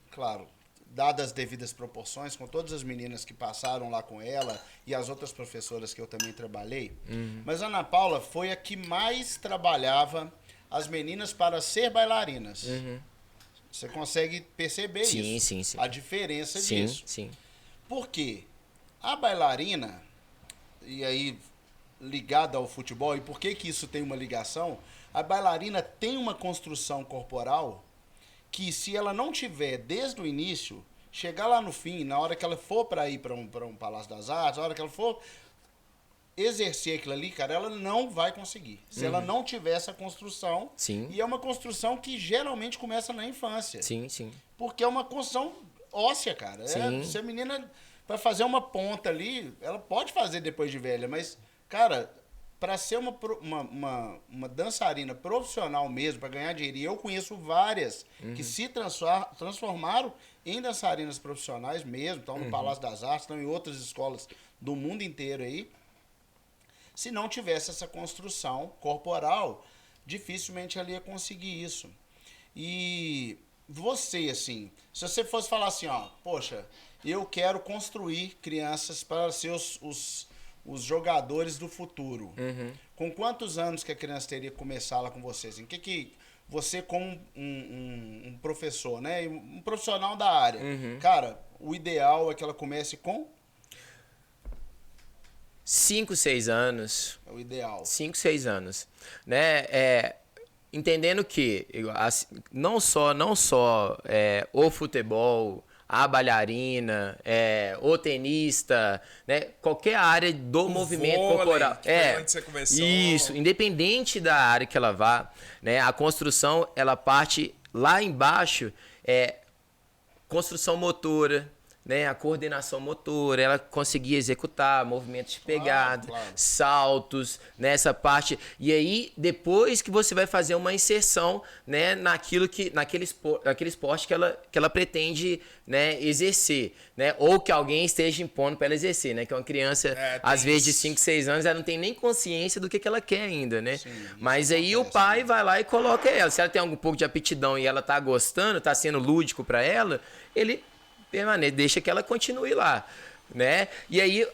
claro, dadas as devidas proporções, com todas as meninas que passaram lá com ela e as outras professoras que eu também trabalhei, mas a Ana Paula foi a que mais trabalhava as meninas para ser bailarinas. Você consegue perceber isso? Sim. A diferença disso. Sim. Por quê? A bailarina, e aí ligada ao futebol, e por que isso tem uma ligação? A bailarina tem uma construção corporal que, se ela não tiver desde o início, chegar lá no fim, na hora que ela for para ir para um Palácio das Artes, na hora que ela for, exercer aquilo ali, cara, ela não vai conseguir. Se ela não tiver essa construção. Sim. E é uma construção que geralmente começa na infância. Sim, sim. Porque é uma construção óssea, cara. Sim. Se a menina vai fazer uma ponta ali, ela pode fazer depois de velha, mas, cara, para ser uma dançarina profissional mesmo, para ganhar dinheiro, e eu conheço várias que se transformaram em dançarinas profissionais mesmo, estão no Palácio das Artes, estão em outras escolas do mundo inteiro aí. Se não tivesse essa construção corporal, dificilmente ela ia conseguir isso. E você, assim, se você fosse falar assim, ó, poxa, eu quero construir crianças para ser os jogadores do futuro. Com quantos anos que a criança teria que começar lá com você? Assim, que você, como um professor, né, um profissional da área, cara, o ideal é que ela comece com... 5, 6 anos. É o ideal. 5, 6 anos. Né? Entendendo que não só o futebol, a bailarina, o tenista, né? Qualquer área do movimento corporal. Onde você começou. Isso, independente da área que ela vá, né? A construção, ela parte lá embaixo, construção motora, né, a coordenação motora, ela conseguir executar movimentos de pegada, saltos, nessa parte. E aí, depois que você vai fazer uma inserção, né, naquele esporte que ela pretende, né, exercer, né, ou que alguém esteja impondo para ela exercer, né, que uma criança, às vezes de 5, 6 anos, ela não tem nem consciência do que ela quer ainda, né? Sim, mas aí o pai vai lá e coloca ela. Se ela tem algum pouco de aptidão e ela tá gostando, tá sendo lúdico para ela, ele permanece, deixa que ela continue lá, né? E aí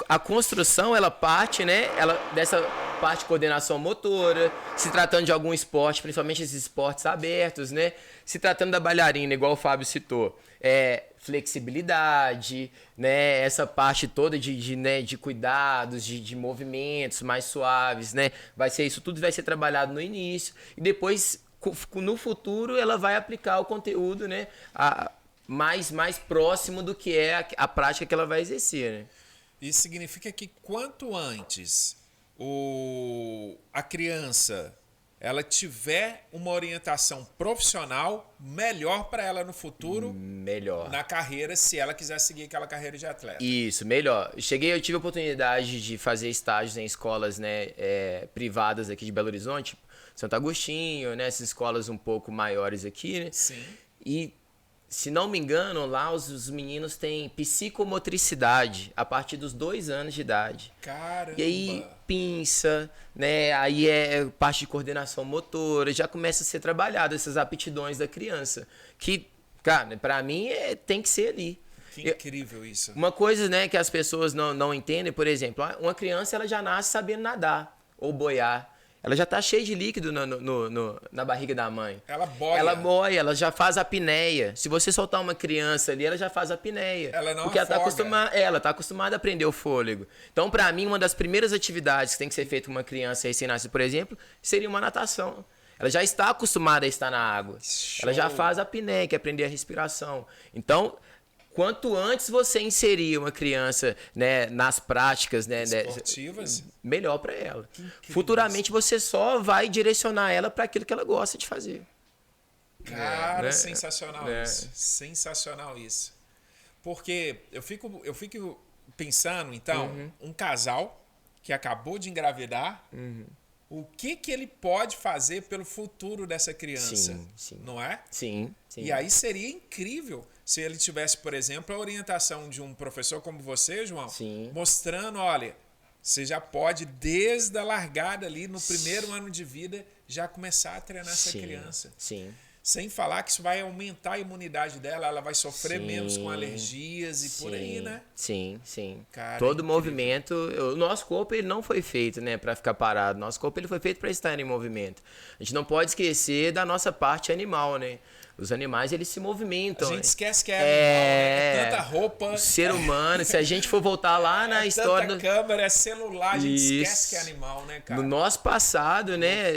a construção, ela parte, né? Dessa parte de coordenação motora, se tratando de algum esporte, principalmente esses esportes abertos, né? Se tratando da bailarina, igual o Fábio citou, flexibilidade, né? Essa parte toda de cuidados, de movimentos mais suaves, né? Isso tudo vai ser trabalhado no início e depois, no futuro, ela vai aplicar o conteúdo, né? Mais próximo do que é a prática que ela vai exercer, né? Isso significa que quanto antes a criança ela tiver uma orientação profissional, melhor para ela no futuro, melhor na carreira, se ela quiser seguir aquela carreira de atleta. Isso, melhor. Eu tive a oportunidade de fazer estágios em escolas, né, privadas aqui de Belo Horizonte, Santo Agostinho, né, essas escolas um pouco maiores aqui, né? Sim. E se não me engano, lá os meninos têm psicomotricidade a partir dos 2 anos de idade. Caramba! E aí, pinça, né? Aí é parte de coordenação motora, já começa a ser trabalhado essas aptidões da criança. Que, cara, pra mim tem que ser ali. Que incrível isso. Uma coisa, né, que as pessoas não entendem, por exemplo, uma criança ela já nasce sabendo nadar ou boiar. Ela já tá cheia de líquido na barriga da mãe. Ela boia. Ela boia, ela já faz a apneia. Se você soltar uma criança ali, ela já faz a apneia. Ela não porque afoga. ela tá acostumada a aprender o fôlego. Então, pra mim, uma das primeiras atividades que tem que ser feita com uma criança recém-nascida, por exemplo, seria uma natação. Ela já está acostumada a estar na água. Show. Ela já faz a apneia, que é aprender a respiração. Então, quanto antes você inserir uma criança, né, nas práticas, né, esportivas, melhor para ela. Futuramente você só vai direcionar ela para aquilo que ela gosta de fazer. Cara, sensacional isso. Sensacional isso. Porque eu fico pensando, então, um casal que acabou de engravidar, o que ele pode fazer pelo futuro dessa criança? Sim. Não é? Sim. E aí seria incrível se ele tivesse, por exemplo, a orientação de um professor como você, João, mostrando, olha, você já pode, desde a largada ali, no primeiro ano de vida, já começar a treinar essa criança. Sim. Sem falar que isso vai aumentar a imunidade dela, ela vai sofrer menos com alergias e por aí, né? Sim. Cara, todo movimento, o nosso corpo ele não foi feito, né, para ficar parado. Nosso corpo ele foi feito para estar em movimento. A gente não pode esquecer da nossa parte animal, né? Os animais, eles se movimentam. A gente esquece que é animal, né? É tanta roupa. O ser humano, se a gente for voltar lá na história... Tanta câmera, é celular, a gente esquece que é animal, né, cara? No nosso passado, né?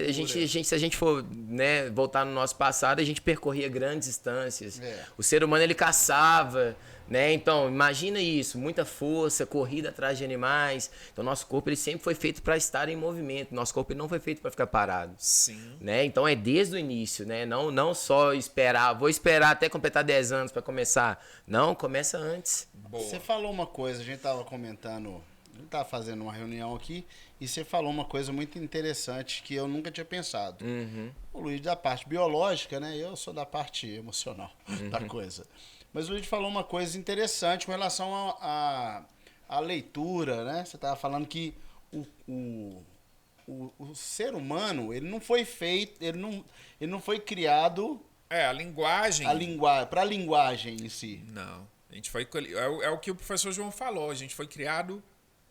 Se a gente for, né, voltar no nosso passado, a gente percorria grandes distâncias. O ser humano, ele caçava, né? Então, imagina isso, muita força, corrida atrás de animais. Então, nosso corpo ele sempre foi feito para estar em movimento. Nosso corpo ele não foi feito para ficar parado. Sim. Né? Então, é desde o início, né? Não só esperar, vou esperar até completar 10 anos para começar. Não, começa antes. Boa. Você falou uma coisa, a gente tava comentando, a gente tava fazendo uma reunião aqui, e você falou uma coisa muito interessante que eu nunca tinha pensado. O Luiz da parte biológica, né? Eu sou da parte emocional da coisa. Mas o Luiz falou uma coisa interessante com relação à leitura, né? Você tava falando que o ser humano, ele não foi feito, ele não foi criado A linguagem... para a linguagem em si. Não. A gente foi... É o que o professor João falou. A gente foi criado...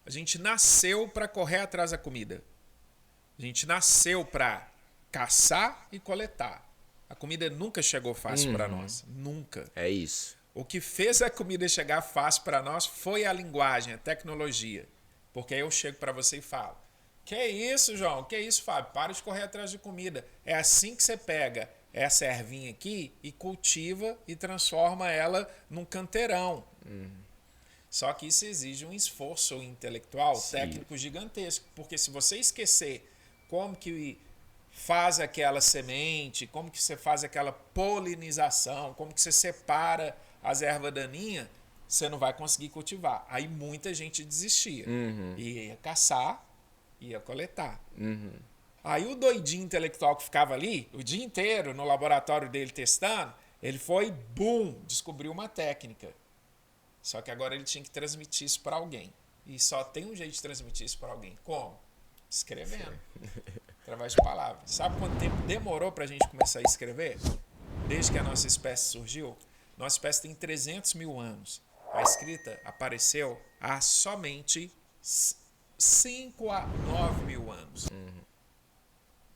A gente nasceu para correr atrás da comida. A gente nasceu para caçar e coletar. A comida nunca chegou fácil para nós. Nunca. É isso. O que fez a comida chegar fácil para nós foi a linguagem, a tecnologia. Porque aí eu chego para você e falo: que isso, João? Que isso, Fábio? Para de correr atrás de comida. É assim que você pega essa ervinha aqui e cultiva e transforma ela num canteirão. Só que isso exige um esforço intelectual, técnico gigantesco. Porque se você esquecer como que faz aquela semente, como que você faz aquela polinização, como que você separa as ervas daninhas, você não vai conseguir cultivar. Aí muita gente desistia. Ia caçar, ia coletar. Aí o doidinho intelectual que ficava ali o dia inteiro no laboratório dele testando, ele foi, descobriu uma técnica. Só que agora ele tinha que transmitir isso para alguém. E só tem um jeito de transmitir isso para alguém. Como? Escrevendo. Através de palavras. Sabe quanto tempo demorou para a gente começar a escrever? Desde que a nossa espécie surgiu? Nossa espécie tem 300 mil anos. A escrita apareceu há somente 5 a 9 mil anos.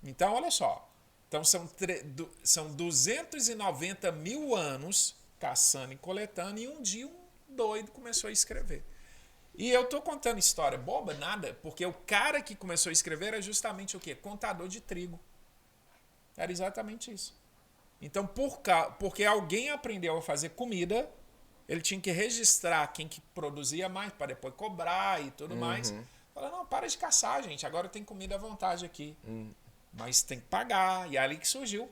Então, olha só. Então, são 290 mil anos caçando e coletando, e um dia um doido começou a escrever. E eu tô contando história boba, nada, porque o cara que começou a escrever era justamente o quê? Contador de trigo. Era exatamente isso. Então, porque alguém aprendeu a fazer comida, ele tinha que registrar quem que produzia mais para depois cobrar e tudo mais. Fala, não, para de caçar, gente, agora tem comida à vontade aqui. Mas tem que pagar, e é ali que surgiu.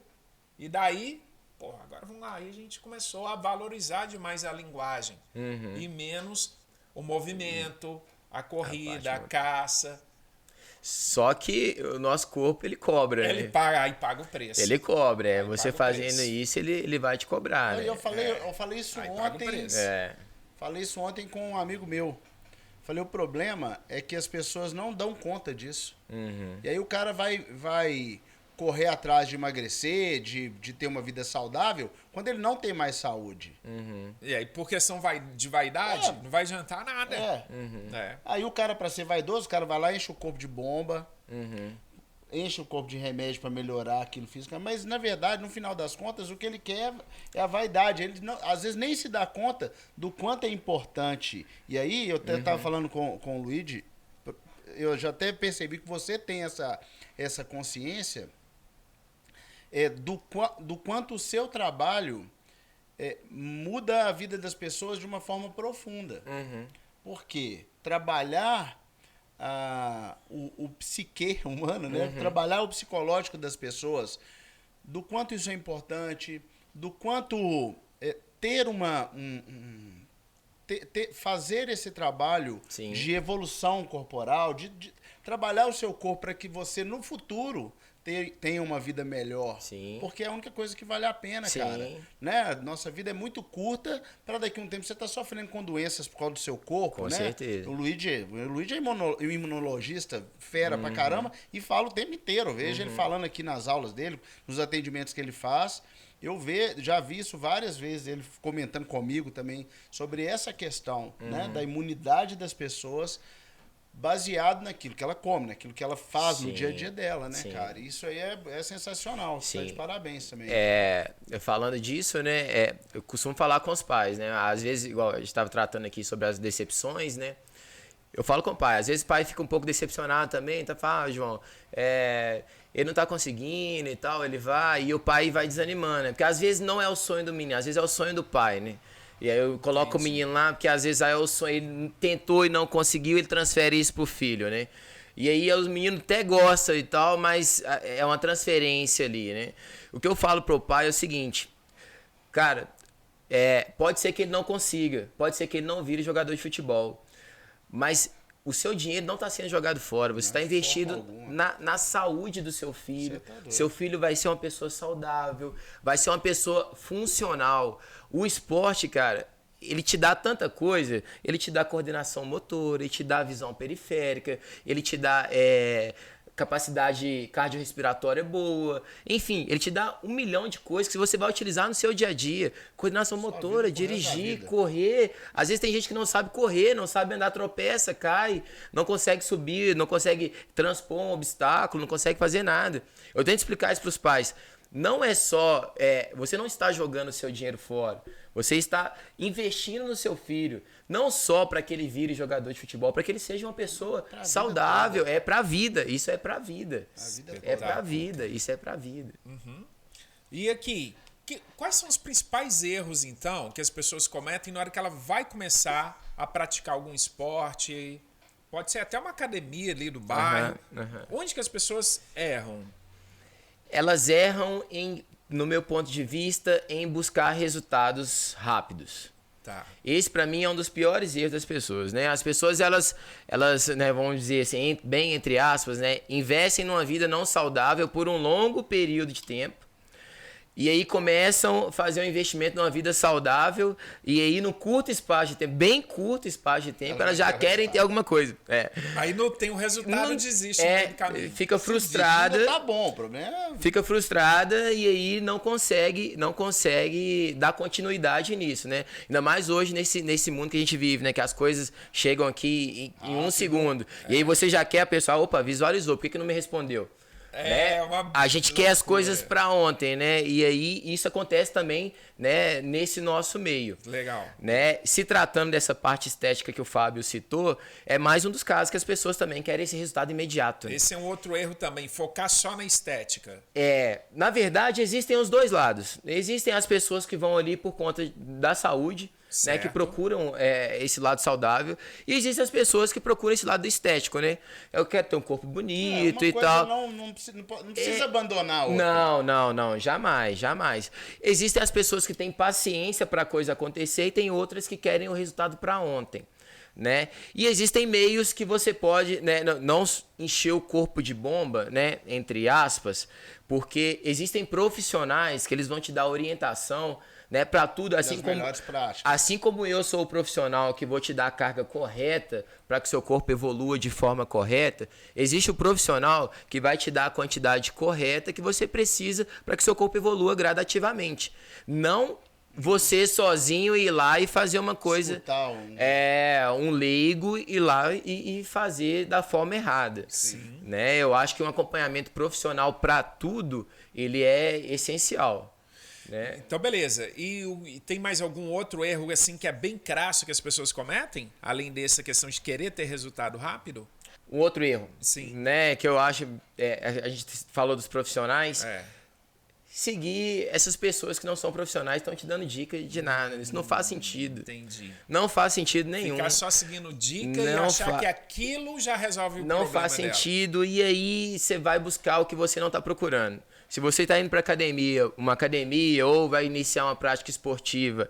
E daí, agora vamos lá, aí a gente começou a valorizar demais a linguagem e menos o movimento, a corrida, a caça. Só que o nosso corpo, ele cobra, Ele né? paga o preço. Ele cobra, Ele você paga o fazendo preço. isso, ele vai te cobrar, né? Eu falei isso Aí paga o ontem. preço. Falei isso ontem com um amigo meu. Falei, o problema é que as pessoas não dão conta disso. E aí o cara vai correr atrás de emagrecer, de ter uma vida saudável, quando ele não tem mais saúde. E aí, por questão de vaidade, não vai adiantar nada. Aí o cara, pra ser vaidoso, o cara vai lá e enche o corpo de bomba, enche o corpo de remédio pra melhorar aquilo físico. Mas, na verdade, no final das contas, o que ele quer é a vaidade. Ele, não, às vezes, nem se dá conta do quanto é importante. E aí, eu até tava falando com o Luigi, eu já até percebi que você tem essa consciência do quanto o seu trabalho muda a vida das pessoas de uma forma profunda. Porque trabalhar o psique humano, né? Trabalhar o psicológico das pessoas, do quanto isso é importante, do quanto ter fazer esse trabalho de evolução corporal, de trabalhar o seu corpo para que você no futuro tenha uma vida melhor. Porque é a única coisa que vale a pena, cara. Né? Nossa vida é muito curta para daqui a um tempo você tá sofrendo com doenças por causa do seu corpo, com né? certeza. O Luigi é imunologista, fera pra caramba, e fala o tempo inteiro. Eu vejo ele falando aqui nas aulas dele, nos atendimentos que ele faz. Já vi isso várias vezes, ele comentando comigo também sobre essa questão, né, da imunidade das pessoas, baseado naquilo que ela come, naquilo que ela faz no dia a dia dela, né, cara? Isso aí é sensacional. Você tá de parabéns também. Falando disso, né, eu costumo falar com os pais, né? Às vezes, igual a gente estava tratando aqui sobre as decepções, né? Eu falo com o pai, às vezes o pai fica um pouco decepcionado também, fala, João, ele não tá conseguindo e tal, ele vai, e o pai vai desanimando, né? Porque às vezes não é o sonho do menino, às vezes é o sonho do pai, né? E aí eu coloco o menino lá, porque às vezes aí o sonho, ele tentou e não conseguiu, ele transfere isso pro filho, né? E aí os meninos até gostam e tal, mas é uma transferência ali, né? O que eu falo pro pai é o seguinte, cara, pode ser que ele não consiga, pode ser que ele não vire jogador de futebol, mas o seu dinheiro não está sendo jogado fora, você está investido na saúde do seu filho. Seu filho vai ser uma pessoa saudável, vai ser uma pessoa funcional. O esporte, cara, ele te dá tanta coisa, ele te dá coordenação motora, ele te dá visão periférica, ele te dá capacidade cardiorrespiratória boa, enfim, ele te dá 1 milhão de coisas que você vai utilizar no seu dia a dia. Coordenação motora, dirigir, correr. Às vezes tem gente que não sabe correr, não sabe andar, tropeça, cai, não consegue subir, não consegue transpor um obstáculo, não consegue fazer nada. Eu tento explicar isso para os pais. Não é só... você não está jogando o seu dinheiro fora. Você está investindo no seu filho. Não só para que ele vire jogador de futebol, para que ele seja uma pessoa saudável. É para a vida. Isso é para a vida. É para a vida. Isso é para a vida. Uhum. E aqui, quais são os principais erros, então, que as pessoas cometem na hora que ela vai começar a praticar algum esporte? Pode ser até uma academia ali do bairro. Onde que as pessoas erram? Elas erram, no meu ponto de vista, em buscar resultados rápidos. Tá. Esse, para mim, é um dos piores erros das pessoas, né? As pessoas, elas né, vamos dizer assim, bem entre aspas, né, investem numa vida não saudável por um longo período de tempo. E aí começam a fazer um investimento numa vida saudável e aí no curto espaço de tempo, bem curto espaço de tempo, elas já querem ter alguma coisa. Aí não tem o resultado, desiste no meio do caminho. Fica frustrada. Tá bom, o problema é... Fica frustrada e aí não consegue dar continuidade nisso, né? Ainda mais hoje nesse mundo que a gente vive, né? Que as coisas chegam aqui em um segundo. E aí você já quer a pessoa, opa, visualizou, por que não me respondeu? A gente quer as coisas para ontem, né? E aí isso acontece também, né, nesse nosso meio. Legal. Né? Se tratando dessa parte estética que o Fábio citou, é mais um dos casos que as pessoas também querem esse resultado imediato. Né? Esse é um outro erro também, focar só na estética. Na verdade, existem os dois lados. Existem as pessoas que vão ali por conta da saúde, né, que procuram esse lado saudável. E existem as pessoas que procuram esse lado estético, né? Eu quero ter um corpo bonito e tal. Não precisa abandonar o outro. Não. Jamais. Existem as pessoas que têm paciência para a coisa acontecer e tem outras que querem o resultado para ontem. Né? E existem meios que você pode, né, não encher o corpo de bomba, né, entre aspas, porque existem profissionais que eles vão te dar orientação, né, para tudo, assim como eu sou o profissional que vou te dar a carga correta para que seu corpo evolua de forma correta, existe o profissional que vai te dar a quantidade correta que você precisa para que seu corpo evolua gradativamente. Não você sozinho ir lá e fazer uma coisa, um leigo ir lá e fazer da forma errada. Sim. Né? Eu acho que um acompanhamento profissional para tudo, ele é essencial. Né? Então, beleza. E tem mais algum outro erro assim que é bem crasso que as pessoas cometem? Além dessa questão de querer ter resultado rápido? Um outro erro, sim, né, que eu acho, a gente falou dos profissionais, seguir essas pessoas que não são profissionais estão te dando dica de nada. Isso não faz sentido. Entendi. Não faz sentido nenhum. Ficar só seguindo dica e achar que aquilo já resolve o problema. Não faz sentido e aí você vai buscar o que você não está procurando. Se você está indo para uma academia ou vai iniciar uma prática esportiva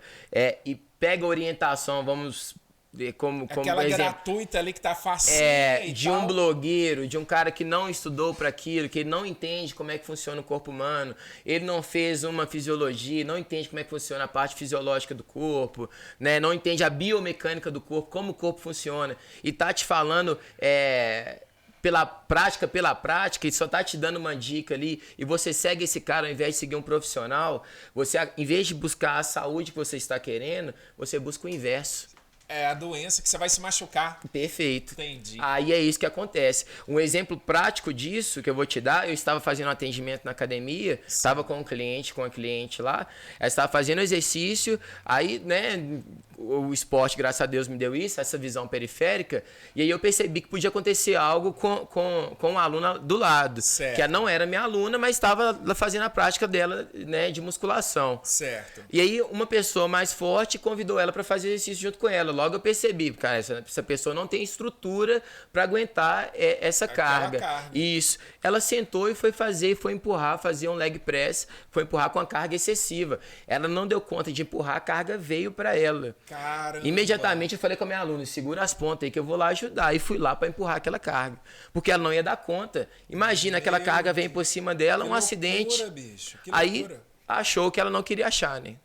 e pega orientação, vamos ver como aquela exemplo, gratuita ali que tá facinho de um blogueiro, de um cara que não estudou para aquilo, que ele não entende como é que funciona o corpo humano, ele não fez uma fisiologia, não entende como é que funciona a parte fisiológica do corpo, né? Não entende a biomecânica do corpo, como o corpo funciona, e tá te falando pela prática, e só tá te dando uma dica ali, e você segue esse cara ao invés de seguir um profissional, você, em vez de buscar a saúde que você está querendo, você busca o inverso. É a doença que você vai se machucar. Perfeito. Entendi. Aí é isso que acontece. Um exemplo prático disso que eu vou te dar, eu estava fazendo um atendimento na academia, estava com uma cliente lá, ela estava fazendo exercício, aí, né, o esporte, graças a Deus, me deu isso, essa visão periférica, e aí eu percebi que podia acontecer algo com uma aluna do lado, Certo. que não era minha aluna, mas estava fazendo a prática dela, né, de musculação. Certo. E aí uma pessoa mais forte convidou ela para fazer exercício junto com ela. Logo eu percebi, cara, essa pessoa não tem estrutura para aguentar essa carga. Isso. Ela sentou e foi empurrar, fazer um leg press, foi empurrar com a carga excessiva. Ela não deu conta de empurrar, a carga veio para ela. Caramba. Imediatamente eu falei com a minha aluna, segura as pontas aí que eu vou lá ajudar. E fui lá para empurrar aquela carga. Porque ela não ia dar conta. Imagina, aquela carga vem por cima dela, um acidente. Bicho. Que aí loucura. achou que ela não queria achar, né?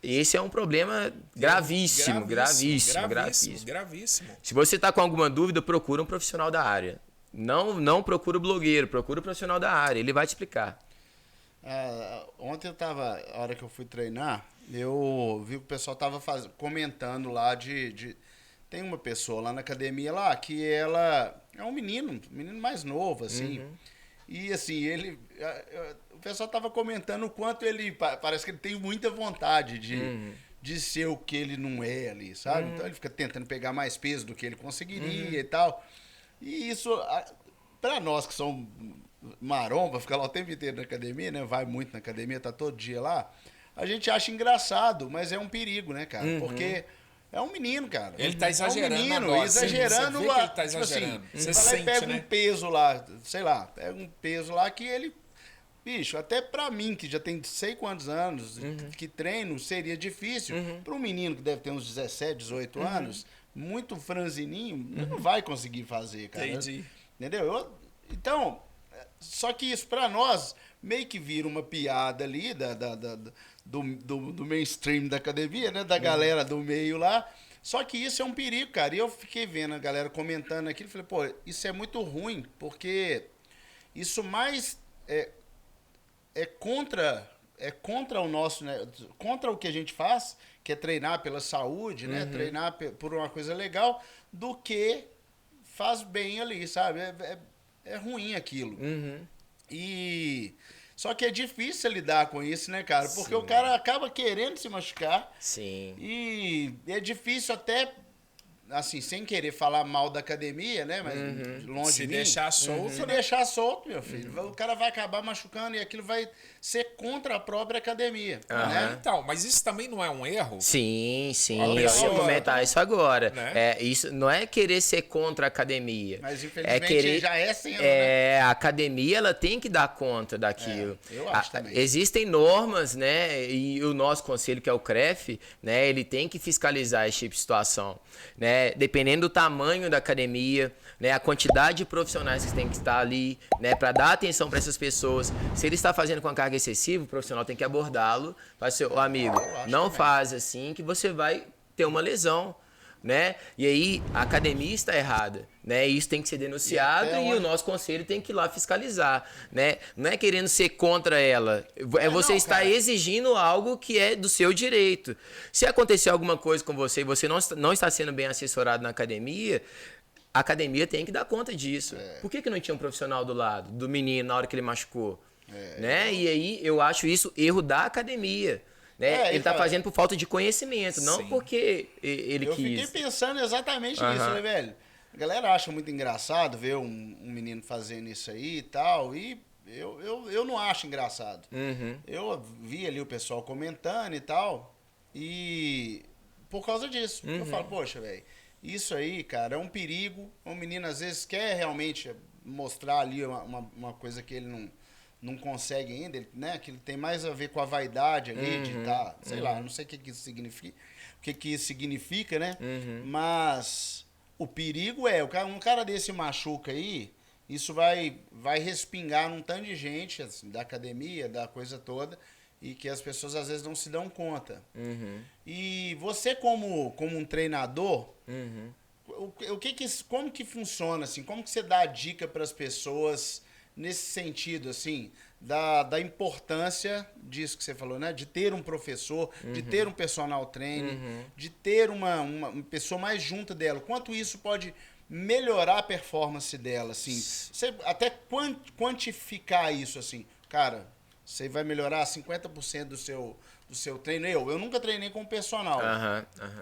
Esse é um problema gravíssimo. Se você está com alguma dúvida, procura um profissional da área. Não procura o blogueiro, procura o profissional da área. Ele vai te explicar. Ontem a hora que eu fui treinar, eu vi que o pessoal tava comentando lá tem uma pessoa lá na academia lá que ela é um menino mais novo, assim. E assim, o pessoal tava comentando o quanto ele, parece que ele tem muita vontade de ser o que ele não é ali, sabe? Então ele fica tentando pegar mais peso do que ele conseguiria e tal. E isso, pra nós que somos maromba, fica lá o tempo inteiro na academia, né? Vai muito na academia, tá todo dia lá. A gente acha engraçado, mas é um perigo, né, cara? Porque é um menino, cara. Ele tá exagerando. É um menino, agora. exagerando. Você vê que ele tá exagerando. Tipo assim, Você vai lá e sente, pega né? um peso lá, sei lá, pega um peso lá que ele... Bicho, até pra mim, que já tem sei quantos anos, que treino, seria difícil. Pra um menino que deve ter uns 17, 18 anos, muito franzininho, não vai conseguir fazer, cara. Entendi. Entendeu? Então, só que isso pra nós meio que vira uma piada ali do mainstream da academia, né? Da galera do meio lá. Só que isso é um perigo, cara. E eu fiquei vendo a galera comentando aquilo e falei, pô, isso é muito ruim, porque isso mais é contra o nosso, né? Contra o que a gente faz, que é treinar pela saúde, né? Treinar por uma coisa legal, do que faz bem ali, sabe? É ruim aquilo. E só que é difícil lidar com isso, né, cara? Porque o cara acaba querendo se machucar. Sim. E é difícil até, assim, sem querer falar mal da academia, né? Mas longe Se de mim. deixar solto, Se né? deixar solto, meu filho. O cara vai acabar machucando e aquilo vai ser contra a própria academia, né? Então, mas isso também não é um erro? Sim. A Eu pessoa- ia comentar isso agora. Né? Isso não é querer ser contra a academia. Mas infelizmente querer, já é sendo, né? A academia ela tem que dar conta daquilo. Eu acho também. Existem normas, né? E o nosso conselho, que é o CREF, né? Ele tem que fiscalizar esse tipo de situação, né? Dependendo do tamanho da academia, né? A quantidade de profissionais que tem que estar ali, né? Para dar atenção para essas pessoas. Se ele está fazendo com a carga excessiva, o profissional tem que abordá-lo. Fala assim, ô amigo, não faz assim que você vai ter uma lesão, né? E aí a academia está errada, né? Isso tem que ser denunciado e o nosso conselho tem que ir lá fiscalizar, né? Não é querendo ser contra ela, você está cara. exigindo algo que é do seu direito. Se acontecer alguma coisa com você e você não está sendo bem assessorado na academia, a academia tem que dar conta disso. Por que não tinha um profissional do lado do menino na hora que ele machucou? Né? E aí eu acho isso erro da academia. Né? Ele tá fazendo por falta de conhecimento, não porque ele Eu quis. fiquei pensando exatamente nisso, né, velho? A galera acha muito engraçado ver um menino fazendo isso aí e tal, e eu não acho engraçado. Eu vi ali o pessoal comentando e tal, e por causa disso. Eu falo, poxa, velho, isso aí, cara, é um perigo. O menino às vezes quer realmente mostrar ali uma coisa que ele não consegue ainda, né? Que tem mais a ver com a vaidade ali, de estar, sei lá, eu não sei o que isso significa, né? Mas o perigo é, um cara desse machuca aí, isso vai respingar num tanto de gente, assim, da academia, da coisa toda, e que as pessoas às vezes não se dão conta. E você como um treinador, como que funciona, assim? Como que você dá a dica para as pessoas nesse sentido, assim, da importância disso que você falou, né? De ter um professor, de ter um personal trainer, de ter uma pessoa mais junto dela. Quanto isso pode melhorar a performance dela, assim? Você até quantificar isso, assim? Cara, Você vai melhorar 50% do seu treino. Eu nunca treinei com personal.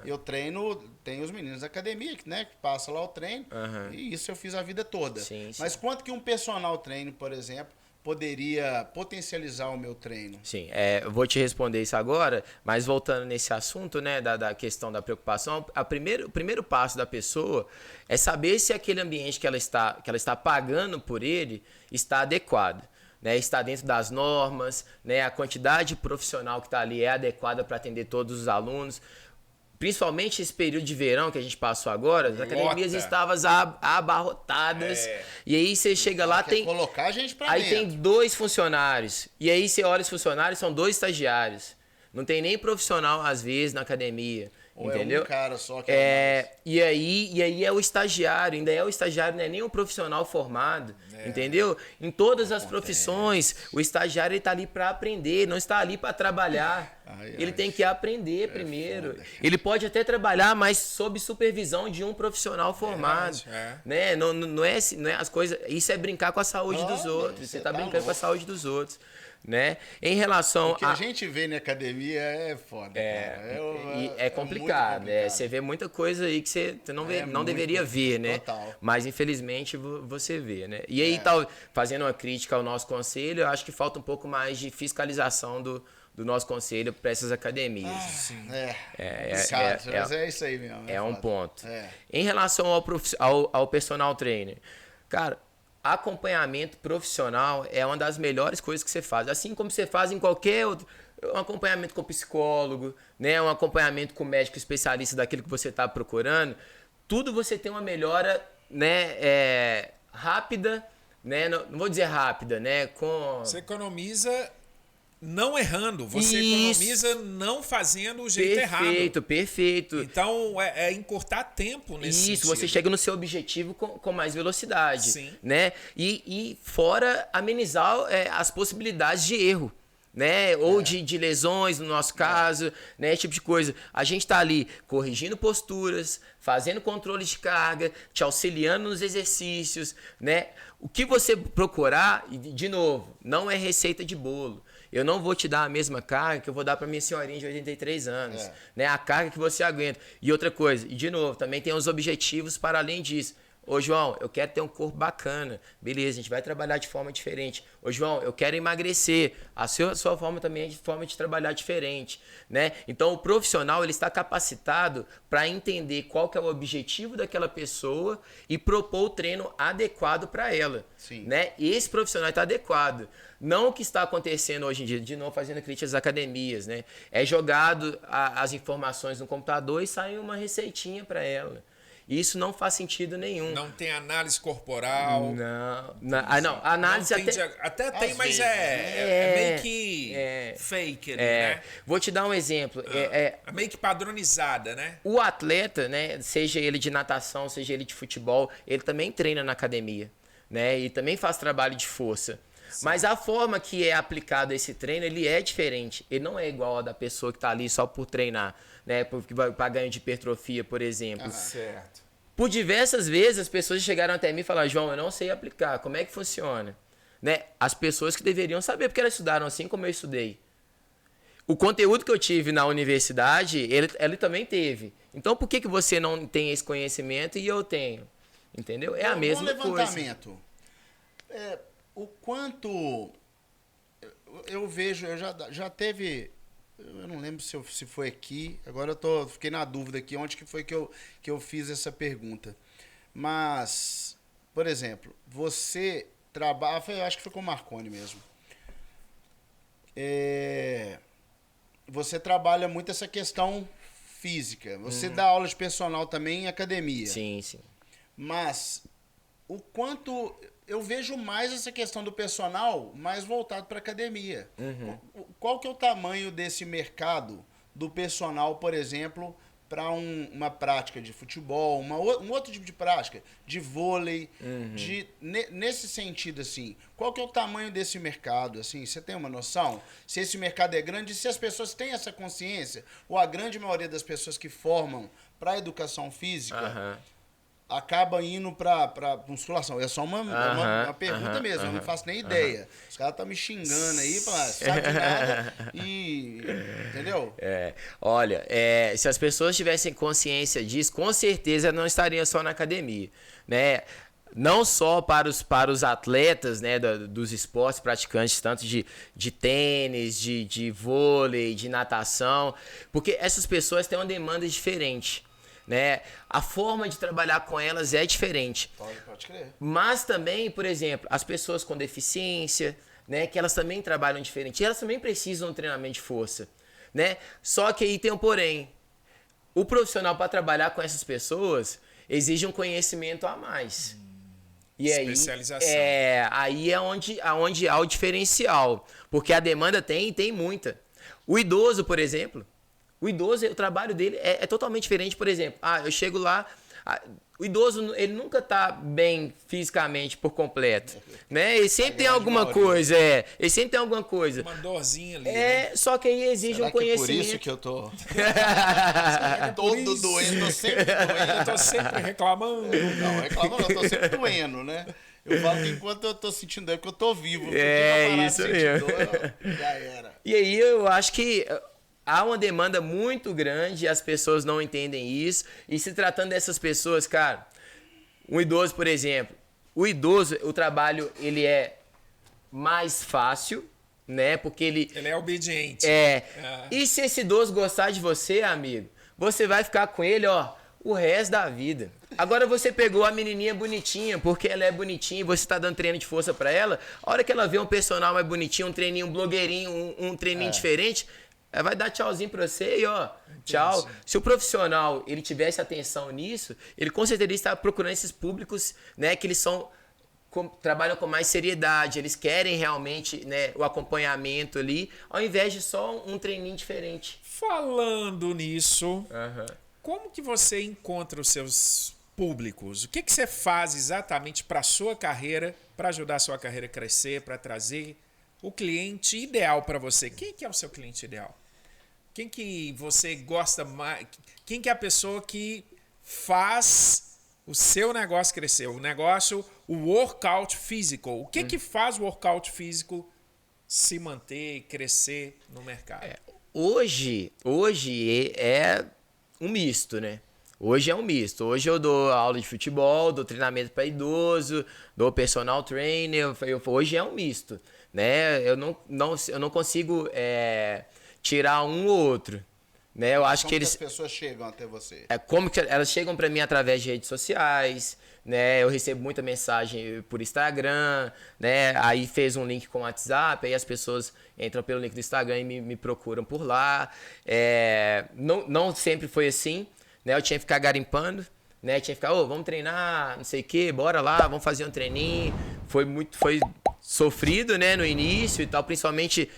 Eu treino, tem os meninos da academia, né, que passa lá o treino, e isso eu fiz a vida toda. Sim, sim. Mas quanto que um personal treino, por exemplo, poderia potencializar o meu treino? Sim, eu vou te responder isso agora, mas voltando nesse assunto, né, da questão da preocupação, o primeiro passo da pessoa é saber se aquele ambiente que ela está pagando por ele está adequado. Né, está dentro das normas, né, a quantidade profissional que está ali é adequada para atender todos os alunos. Principalmente esse período de verão que a gente passou agora, as academias estavam abarrotadas. E aí você chega lá, tem colocar a gente pra aí dentro. tem 2 funcionários. E aí você olha os funcionários, são 2 estagiários. Não tem nem profissional às vezes na academia. Ou entendeu? É um cara só que e aí é o estagiário, ainda é o estagiário, não é nem um profissional formado, entendeu? Em todas as profissões, o estagiário ele tá ali para aprender, não está ali para trabalhar. Ele tem que aprender primeiro. Foda. Ele pode até trabalhar, mas sob supervisão de um profissional formado, né? Não é as coisas, isso é brincar com a saúde dos outros. Você tá brincando com a saúde dos outros. Né? Em relação o que a gente vê na academia é foda, cara. É complicado. Você vê muita coisa aí que você não deveria ver, né? Total. Mas infelizmente você vê, né? E aí, fazendo uma crítica ao nosso conselho, eu acho que falta um pouco mais de fiscalização do nosso conselho para essas academias. Mas é isso aí mesmo. É um ponto. Em relação ao personal trainer, cara, acompanhamento profissional é uma das melhores coisas que você faz. Assim como você faz em qualquer outro... Um acompanhamento com psicólogo, né? Um acompanhamento com médico especialista daquilo que você está procurando. Tudo você tem uma melhora, né? Rápida, né? Não vou dizer rápida, né? Você economiza não errando. Você economiza não fazendo o jeito errado. Perfeito. Então, é encurtar tempo nesse sentido. Você chega no seu objetivo com mais velocidade. Sim. Né? E fora amenizar as possibilidades de erro. Né? Ou de lesões, no nosso caso, né? Esse tipo de coisa. A gente tá ali corrigindo posturas, fazendo controle de carga, te auxiliando nos exercícios, né? O que você procurar, de novo, não é receita de bolo. Eu não vou te dar a mesma carga que eu vou dar para minha senhorinha de 83 anos. Né? A carga que você aguenta. E outra coisa, e de novo, também tem os objetivos para além disso. Ô, João, eu quero ter um corpo bacana. Beleza, a gente vai trabalhar de forma diferente. Ô, João, eu quero emagrecer. A sua forma também é de forma de trabalhar diferente. Né? Então, o profissional ele está capacitado para entender qual que é o objetivo daquela pessoa e propor o treino adequado para ela. Sim. Né? E esse profissional está adequado. Não o que está acontecendo hoje em dia, de novo fazendo críticas às academias, né? É jogado as informações no computador e sai uma receitinha para ela. Isso não faz sentido nenhum. Não tem análise corporal. Não, análise até tem, mas é meio que fake ali, né? Vou te dar um exemplo. É meio que padronizada, né? O atleta, né, seja ele de natação, seja ele de futebol, ele também treina na academia, né? E também faz trabalho de força. Sim. Mas a forma que é aplicado esse treino, ele é diferente. Ele não é igual a da pessoa que está ali só por treinar, né? Para ganho de hipertrofia, por exemplo. Certo. Por diversas vezes as pessoas chegaram até mim e falaram: João, eu não sei aplicar, como é que funciona? Né? As pessoas que deveriam saber, porque elas estudaram assim como eu estudei. O conteúdo que eu tive na universidade, ele também teve. Então por que você não tem esse conhecimento e eu tenho? Entendeu? É a mesma coisa. Levantamento. O quanto eu vejo, eu já teve, eu não lembro se foi aqui, agora fiquei na dúvida aqui, onde que foi que eu fiz essa pergunta. Mas, por exemplo, você trabalha, eu acho que foi com o Marconi mesmo. Você trabalha muito essa questão física, você dá aula de personal também em academia. Sim, sim. Mas, o quanto... Eu vejo mais essa questão do personal mais voltado para academia. Qual que é o tamanho desse mercado do personal, por exemplo, para uma prática de futebol, um outro tipo de prática, de vôlei, nesse sentido, assim, qual que é o tamanho desse mercado? Assim, você tem uma noção? Se esse mercado é grande, se as pessoas têm essa consciência, ou a grande maioria das pessoas que formam para a educação física... acaba indo pra musculação? É só uma pergunta mesmo, eu não faço nem ideia. Os caras estão me xingando aí, sabe de nada e... Entendeu? Olha, se as pessoas tivessem consciência disso, com certeza não estariam só na academia, né? Não só para os atletas, né, dos esportes praticantes, tanto de tênis, de vôlei, de natação, porque essas pessoas têm uma demanda diferente, né? A forma de trabalhar com elas é diferente. Pode crer. Mas também, por exemplo, as pessoas com deficiência, né, que elas também trabalham diferente, e elas também precisam de um treinamento de força, né? Só que aí tem um porém. O profissional, para trabalhar com essas pessoas, exige um conhecimento a mais. E especialização. Aí é onde há o diferencial. Porque a demanda tem muita. O idoso, por exemplo, o trabalho dele é totalmente diferente. Por exemplo, eu chego lá, o idoso ele nunca tá bem fisicamente por completo, né? Ele sempre tem alguma coisa, ele sempre tem alguma coisa. Uma dorzinha ali, né? Só que aí exige um conhecimento. Por isso que eu tô todo doendo, tô sempre doendo. Eu tô sempre reclamando. Não, reclamando, eu tô sempre doendo, né? Eu falo que enquanto eu tô sentindo dor, é que eu tô vivo. Isso mesmo. Já era. E aí eu acho que há uma demanda muito grande, as pessoas não entendem isso. E se tratando dessas pessoas, cara, um idoso, por exemplo, o trabalho, ele é mais fácil, né? Porque ele é obediente. E se esse idoso gostar de você, amigo, você vai ficar com ele, o resto da vida. Agora você pegou a menininha bonitinha, porque ela é bonitinha e você tá dando treino de força pra ela. A hora que ela vê um personal mais bonitinho, um treininho, um blogueirinho, um treininho diferente, ela vai dar tchauzinho pra você e tchau. Se o profissional ele tivesse atenção nisso, ele com certeza está procurando esses públicos, né, que eles trabalham com mais seriedade, eles querem realmente, né, o acompanhamento ali, ao invés de só um treininho diferente. Falando nisso, como que você encontra os seus públicos? O que você faz exatamente para a sua carreira, para ajudar a sua carreira a crescer, para trazer o cliente ideal para você? Quem que é o seu cliente ideal? Quem que você gosta mais? Quem que é a pessoa que faz o seu negócio crescer? O workout físico. O que que faz o workout físico se manter e crescer no mercado? Hoje é um misto, né? Hoje é um misto. Hoje eu dou aula de futebol, dou treinamento para idoso, dou personal trainer. Hoje é um misto, né? Eu não consigo tirar um ou outro, né? Eu acho que as pessoas chegam até você? Como que elas chegam para mim através de redes sociais, né? Eu recebo muita mensagem por Instagram, né? Aí fez um link com o WhatsApp, aí as pessoas entram pelo link do Instagram e me procuram por lá. Não sempre foi assim, né? Eu tinha que ficar garimpando, né? Tinha que ficar, vamos treinar, não sei o quê, bora lá, vamos fazer um treininho. Foi sofrido, né, no início e tal, principalmente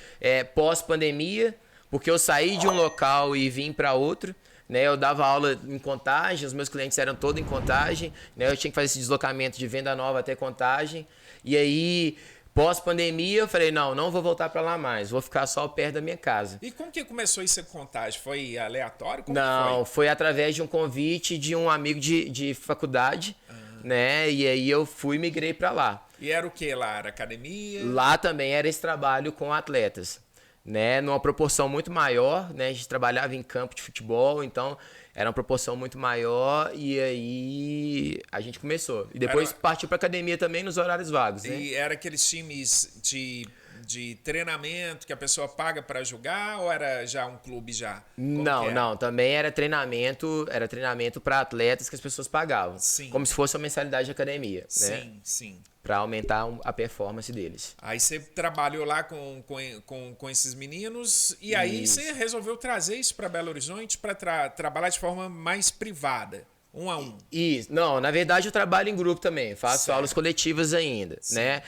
pós-pandemia, porque eu saí de um local e vim para outro, né? Eu dava aula em Contagem, os meus clientes eram todos em Contagem, né? Eu tinha que fazer esse deslocamento de Venda Nova até Contagem. E aí, pós-pandemia, eu falei, não vou voltar para lá mais, vou ficar só perto da minha casa. E como que começou isso em Contagem? Foi aleatório? Não, foi através de um convite de um amigo de faculdade, né? E aí eu migrei para lá. E era o que lá? Era academia? Lá também era esse trabalho com atletas, né? Numa proporção muito maior, né? A gente trabalhava em campo de futebol, então era uma proporção muito maior e aí a gente começou. E depois partiu para academia também nos horários vagos, né? E era aqueles times de treinamento que a pessoa paga para jogar ou era já um clube já? Não, também era treinamento para atletas que as pessoas pagavam. Sim. Como se fosse uma mensalidade de academia, né? Sim. Para aumentar a performance deles. Aí você trabalhou lá com esses meninos e aí você resolveu trazer isso para Belo Horizonte para trabalhar de forma mais privada, 1 a 1. Isso. Não, na verdade eu trabalho em grupo também, faço aulas coletivas ainda, né?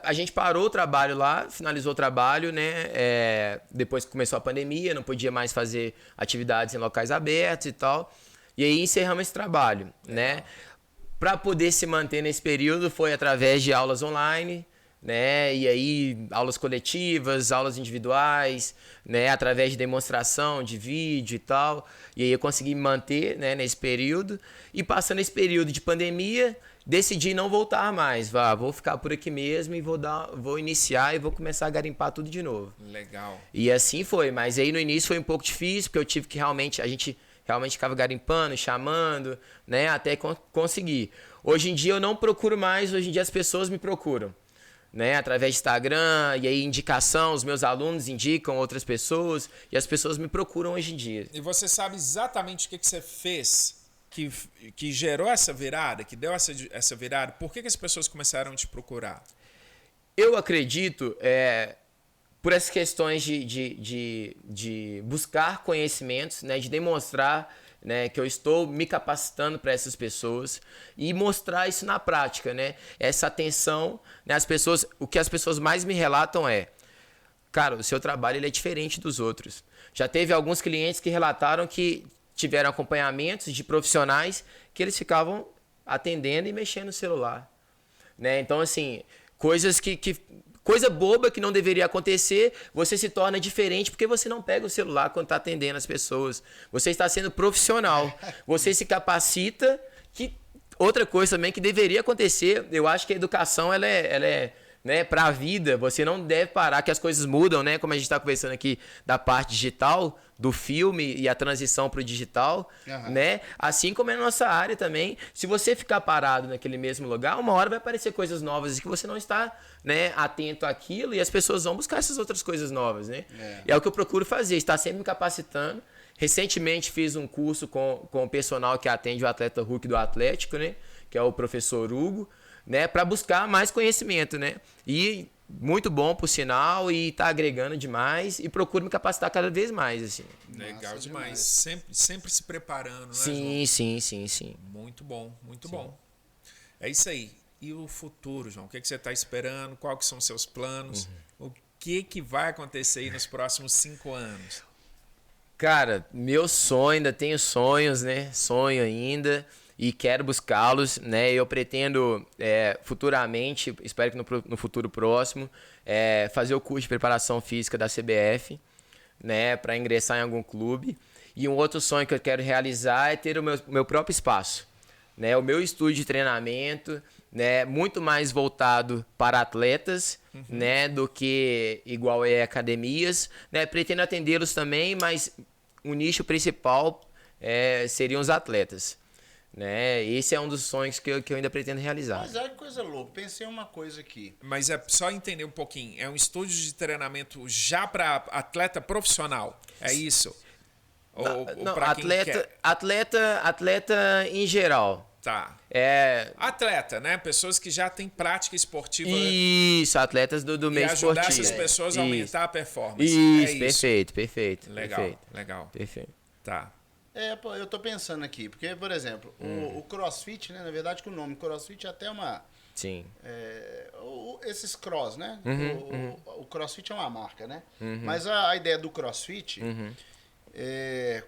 A gente parou o trabalho lá, finalizou o trabalho, né? Depois que começou a pandemia, não podia mais fazer atividades em locais abertos e tal. E aí encerramos esse trabalho, né? Para poder se manter nesse período foi através de aulas online, né? E aí aulas coletivas, aulas individuais, né? Através de demonstração de vídeo e tal. E aí eu consegui me manter, né? Nesse período. E passando esse período de pandemia, decidi não voltar mais. Vou ficar por aqui mesmo e vou iniciar e vou começar a garimpar tudo de novo. Legal. E assim foi. Mas aí no início foi um pouco difícil, porque eu tive que a gente realmente ficava garimpando, chamando, né? Até conseguir. Hoje em dia eu não procuro mais, hoje em dia as pessoas me procuram, né? Através de Instagram, e aí indicação, os meus alunos indicam outras pessoas, e as pessoas me procuram hoje em dia. E você sabe exatamente o que você fez que gerou essa virada, que deu essa virada? Por que as pessoas começaram a te procurar? Eu acredito, por essas questões de buscar conhecimentos, né? De demonstrar, né, que eu estou me capacitando para essas pessoas e mostrar isso na prática, né? Essa atenção, né? O que as pessoas mais me relatam cara, o seu trabalho ele é diferente dos outros. Já teve alguns clientes que relataram que tiveram acompanhamentos de profissionais que eles ficavam atendendo e mexendo no celular, né? Então, assim, coisa boba que não deveria acontecer, você se torna diferente porque você não pega o celular quando está atendendo as pessoas. Você está sendo profissional. Você se capacita. Outra coisa também que deveria acontecer, eu acho que a educação ela é né, para a vida. Você não deve parar que as coisas mudam, né? Como a gente está conversando aqui da parte digital, do filme e a transição para o digital, né? Assim como é na nossa área também. Se você ficar parado naquele mesmo lugar, uma hora vai aparecer coisas novas e que você não está, né, atento àquilo e as pessoas vão buscar essas outras coisas novas, né? E é o que eu procuro fazer, estar sempre me capacitando. Recentemente fiz um curso com o personal que atende o atleta Hulk do Atlético, né? Que é o professor Hugo, né? Para buscar mais conhecimento, né? E muito bom, por sinal, e tá agregando demais e procuro me capacitar cada vez mais, assim. Legal demais. Sempre se preparando, né, sim, João? Sim. Muito bom, muito bom. É isso aí. E o futuro, João? O que você está esperando? Quais que são os seus planos? O que vai acontecer aí nos próximos 5 anos? Cara, meu sonho, ainda tenho sonhos, né? Sonho ainda e quero buscá-los, né? Eu pretendo futuramente, espero que no futuro próximo, fazer o curso de preparação física da CBF, né? Para ingressar em algum clube. E um outro sonho que eu quero realizar é ter o meu próprio espaço, né? O meu estúdio de treinamento, né? Muito mais voltado para atletas, né? Do que igual academias, né? Pretendo atendê-los também, mas o nicho principal seriam os atletas, né? Esse é um dos sonhos que eu ainda pretendo realizar. Mas olha que coisa louca, pensei uma coisa aqui. Mas é só entender um pouquinho, é um estúdio de treinamento já para atleta profissional, é isso? Não, pra atleta em geral. Tá. Atleta, né? Pessoas que já têm prática esportiva. Isso, atletas do meio esportivo. E ajudar essas pessoas a aumentar a performance. Isso, isso. Perfeito. Legal. Perfeito. Tá. Pô, eu tô pensando aqui, porque, por exemplo, o CrossFit, né? Na verdade, que o nome CrossFit é até uma... Sim. Esses cross, né? O CrossFit é uma marca, né? Mas a ideia do CrossFit...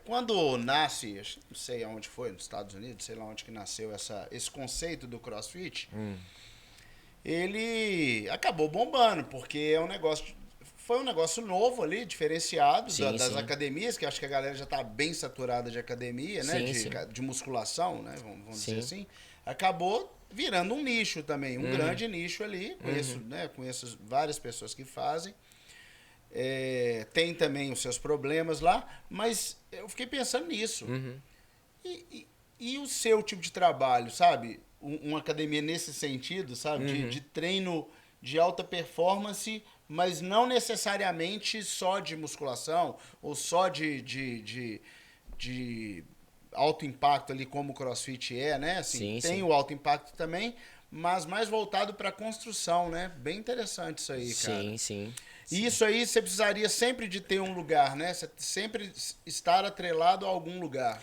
quando nasce, não sei aonde foi, nos Estados Unidos, sei lá onde que nasceu esse conceito do CrossFit, ele acabou bombando, porque foi um negócio novo ali, diferenciado das academias, que acho que a galera já está bem saturada de academia, né? De musculação, né? Vamos dizer assim. Acabou virando um nicho também, um grande nicho ali. Conheço várias pessoas que fazem. Tem também os seus problemas lá, mas eu fiquei pensando nisso. E o seu tipo de trabalho, sabe? Uma academia nesse sentido, sabe? De treino de alta performance, mas não necessariamente só de musculação ou só de alto impacto ali, como o CrossFit né? Assim, tem o alto impacto também, mas mais voltado para a construção, né? Bem interessante isso aí, cara. Sim. E isso aí você precisaria sempre de ter um lugar, né? Você sempre estar atrelado a algum lugar.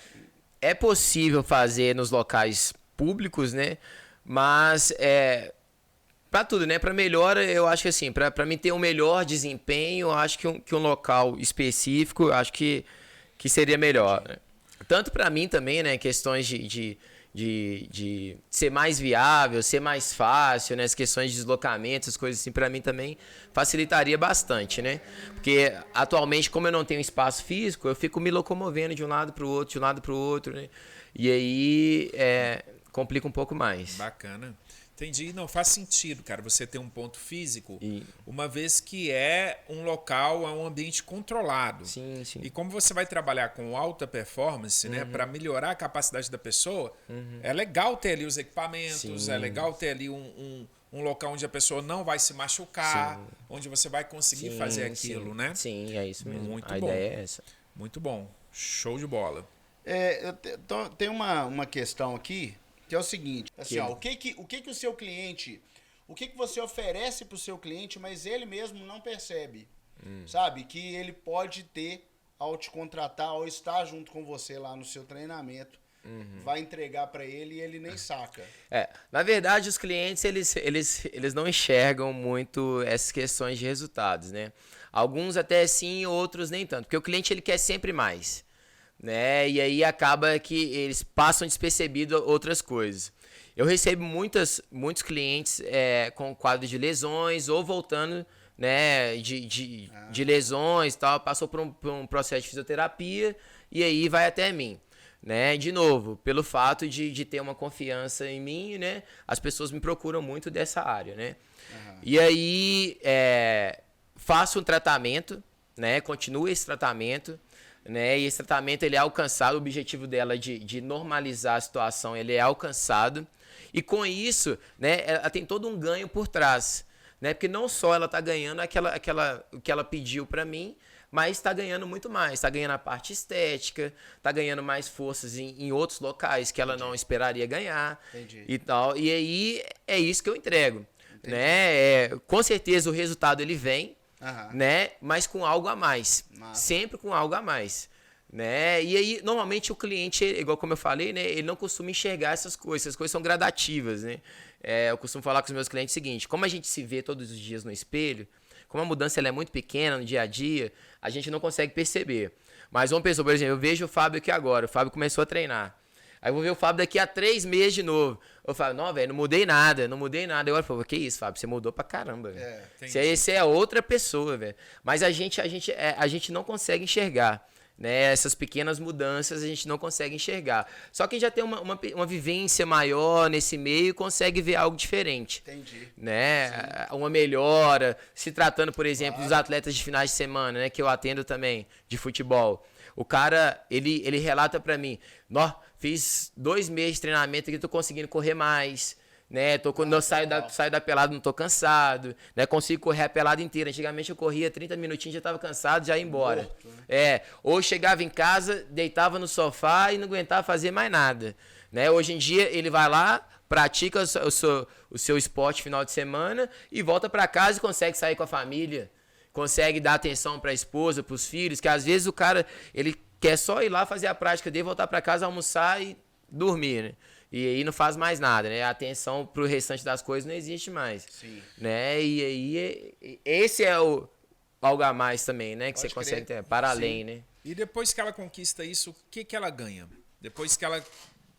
É possível fazer nos locais públicos, né? Mas para tudo, né? Para melhora, eu acho que assim, para mim ter um melhor desempenho, eu acho que um local específico, eu acho que seria melhor. Né? Tanto para mim também, né? Questões de de ser mais viável, ser mais fácil, né? As questões de deslocamento, as coisas assim, para mim também facilitaria bastante, né? Porque atualmente, como eu não tenho espaço físico, eu fico me locomovendo de um lado para o outro, de um lado para o outro, né? E aí complica um pouco mais. Bacana. Entendi. Não, faz sentido, cara, você ter um ponto físico, uma vez que é um local, é um ambiente controlado. Sim, sim. E como você vai trabalhar com alta performance, né, para melhorar a capacidade da pessoa, é legal ter ali os equipamentos, Sim. é legal ter ali um local onde a pessoa não vai se machucar, onde você vai conseguir fazer aquilo, né? Sim, é isso mesmo. Muito a bom. ideia é essa. Muito bom. Show de bola. Tem uma questão aqui, que é o seguinte, assim, ó, o que o seu cliente, o que você oferece pro seu cliente, mas ele mesmo não percebe, sabe? Que ele pode ter ao te contratar, ou estar junto com você lá no seu treinamento, vai entregar para ele e ele nem saca. Na verdade, os clientes, eles não enxergam muito essas questões de resultados, né? Alguns até sim, outros nem tanto, porque o cliente ele quer sempre mais. Né? E aí acaba que eles passam despercebido outras coisas. Eu recebo muitos clientes com quadro de lesões ou voltando, né, de lesões, tal, passou por um processo de fisioterapia e aí vai até mim. Né? De novo, pelo fato de ter uma confiança em mim, né, as pessoas me procuram muito dessa área. Né? E aí faço um tratamento, né, continuo esse tratamento. Né? E esse tratamento ele é alcançado, o objetivo dela de normalizar a situação, ele é alcançado. E com isso, né, ela tem todo um ganho por trás. Né? Porque não só ela está ganhando o que ela pediu para mim, mas está ganhando muito mais. Está ganhando a parte estética, está ganhando mais forças em outros locais que ela não esperaria ganhar. E tal. E aí é isso que eu entrego. Né? Com certeza o resultado ele vem. Né? Mas com algo a mais. Sempre com algo a mais. Né? E aí, normalmente, o cliente, igual como eu falei, né? Ele não costuma enxergar essas coisas são gradativas. Né? Eu costumo falar com os meus clientes o seguinte: como a gente se vê todos os dias no espelho, como a mudança ela é muito pequena no dia a dia, a gente não consegue perceber. Mas uma pessoa, por exemplo, eu vejo o Fábio aqui agora, o Fábio começou a treinar. Aí eu vou ver o Fábio daqui a 3 meses de novo. Eu falo, não, velho, não mudei nada. Eu falo, que isso, Fábio? Você mudou pra caramba, velho. Você é outra pessoa, velho. Mas a gente não consegue enxergar. Né? Essas pequenas mudanças a gente não consegue enxergar. Só quem já tem uma vivência maior nesse meio consegue ver algo diferente. Né? Uma melhora. Se tratando, por exemplo, dos atletas de finais de semana, né? Que eu atendo também, de futebol. O cara, ele relata pra mim, fiz 2 meses de treinamento aqui, tô conseguindo correr mais, né? Quando eu saio da pelada, não tô cansado, né? Consigo correr a pelada inteira. Antigamente eu corria 30 minutinhos, já tava cansado, já ia embora. Ou chegava em casa, deitava no sofá e não aguentava fazer mais nada, né? Hoje em dia ele vai lá, pratica o seu esporte final de semana e volta pra casa e consegue sair com a família. Consegue dar atenção para a esposa, para os filhos, que às vezes o cara ele quer só ir lá fazer a prática dele, voltar para casa, almoçar e dormir, né? E aí não faz mais nada, né? A atenção para o restante das coisas não existe mais. Né? E aí esse é o algo a mais também, né? Que você consegue ter para além, né? E depois que ela conquista isso, o que ela ganha? Depois que ela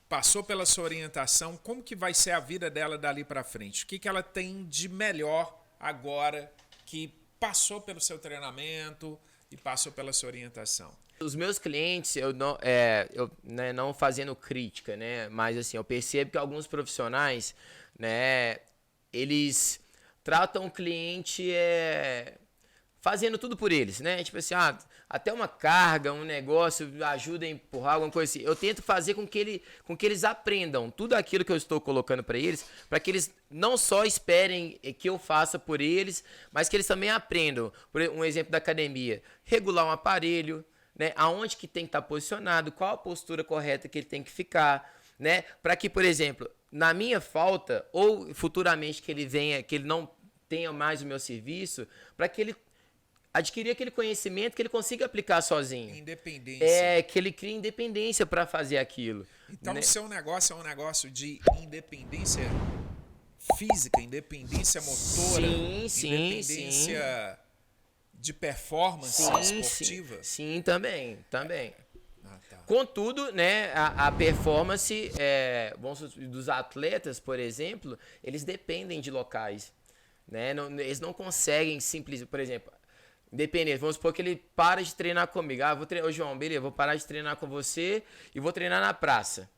passou pela sua orientação, como que vai ser a vida dela dali para frente? O que ela tem de melhor agora que passou pelo seu treinamento e passou pela sua orientação? Os meus clientes, né, não fazendo crítica, né, mas assim, eu percebo que alguns profissionais, né, eles tratam o cliente fazendo tudo por eles, né? Tipo assim, até uma carga, um negócio, ajuda a empurrar, alguma coisa assim. Eu tento fazer com que eles aprendam tudo aquilo que eu estou colocando para eles, para que eles não só esperem que eu faça por eles, mas que eles também aprendam. Por um exemplo da academia, regular um aparelho, né? Aonde que tem que estar posicionado, qual a postura correta que ele tem que ficar, né? Para que, por exemplo, na minha falta, ou futuramente que ele não tenha mais o meu serviço, para que ele adquirir aquele conhecimento que ele consiga aplicar sozinho. Independência. Que ele crie independência para fazer aquilo. Então, né? O seu negócio é um negócio de independência física, independência motora, independência de performance esportiva? Sim, também. tá. Contudo, né, a performance dos atletas, por exemplo, eles dependem de locais. Né? Eles não conseguem simplesmente, por exemplo, independente, vamos supor que ele para de treinar comigo. Ô João, beleza, vou parar de treinar com você e vou treinar na praça,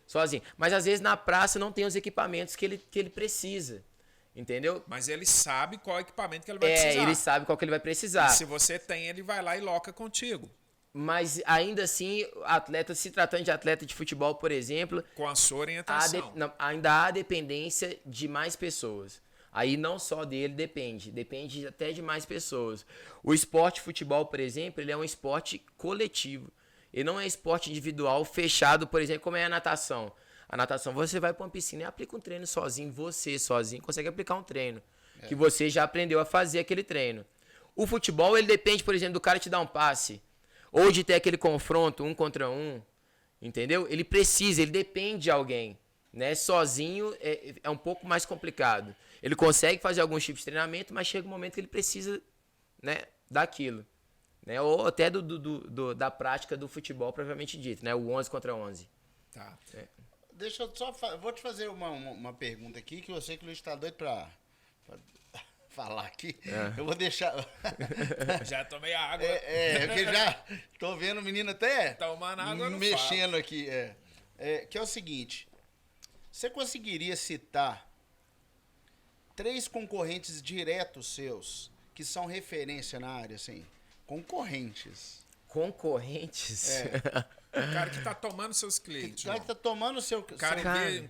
sozinho. Mas às vezes na praça não tem os equipamentos que ele precisa, entendeu? Mas ele sabe qual equipamento que ele vai precisar. Ele sabe qual que ele vai precisar. E se você tem, ele vai lá e loca contigo. Mas ainda assim, atleta, se tratando de atleta de futebol, por exemplo, Com a sua orientação. ainda há dependência de mais pessoas. Aí não só dele depende até de mais pessoas. O esporte futebol, por exemplo, ele é um esporte coletivo. Ele não é esporte individual fechado, por exemplo, como é a natação. A natação, você vai para uma piscina e aplica um treino sozinho, você sozinho consegue aplicar um treino. Que você já aprendeu a fazer aquele treino. O futebol, ele depende, por exemplo, do cara te dar um passe. Ou de ter aquele confronto 1 contra 1. Entendeu? Ele depende de alguém. Né? Sozinho é um pouco mais complicado. Ele consegue fazer alguns tipos de treinamento, mas chega um momento que ele precisa, né, daquilo. Né? Ou até da prática do futebol, propriamente dito, né? O 11 contra 11. Tá. Deixa eu só... Vou te fazer uma pergunta aqui, que eu sei que o Luiz tá doido pra falar aqui. Eu vou deixar... Já tomei água. Porque já tô vendo o menino até... Tomando água no mexendo aqui. Que é o seguinte... Você conseguiria citar 3 concorrentes diretos seus que são referência na área, assim? Concorrentes. Concorrentes? O cara que tá tomando seus clientes. O cara que tá tomando o seu... O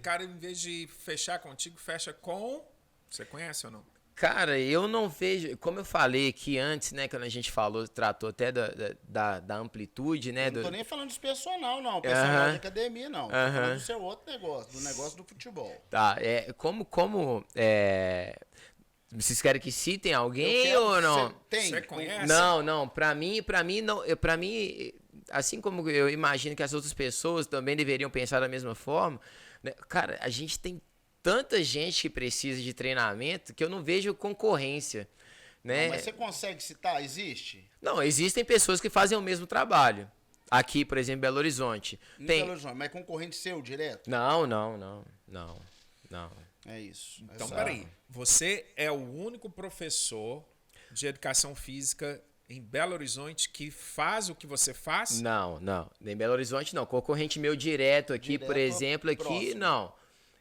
cara, em vez de fechar contigo, fecha com... Você conhece ou não? Cara, eu não vejo... Como eu falei aqui antes, né? Quando a gente tratou até da amplitude, né? Eu não tô nem falando de personal, não. Personal de academia, não. Tô falando do seu outro negócio, do negócio do futebol. Tá, vocês querem que citem alguém ou não? Você conhece? Não. Pra mim, não. Pra mim, assim como eu imagino que as outras pessoas também deveriam pensar da mesma forma, né? Cara, a gente tem tanta gente que precisa de treinamento que eu não vejo concorrência, né? Não, mas você consegue citar? Existe? Não, existem pessoas que fazem o mesmo trabalho. Aqui, por exemplo, em Belo Horizonte. Belo Horizonte, mas concorrente seu direto? Não. É isso. Então, peraí. Você é o único professor de educação física em Belo Horizonte que faz o que você faz? Não. Em Belo Horizonte, não. Concorrente meu direto aqui, por exemplo, aqui, não.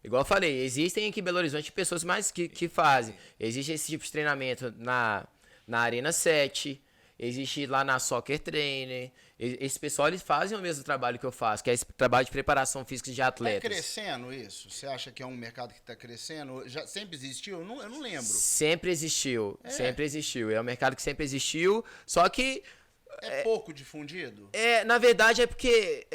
Igual eu falei, existem aqui em Belo Horizonte pessoas mais que fazem. Existe esse tipo de treinamento na Arena 7, existe lá na Soccer Trainer. Esse pessoal, eles fazem o mesmo trabalho que eu faço, que é esse trabalho de preparação física de atletas. Está crescendo isso? Você acha que é um mercado que está crescendo? Já sempre existiu? Eu não lembro. Sempre existiu. É um mercado que sempre existiu, só que... É pouco difundido? Na verdade, é porque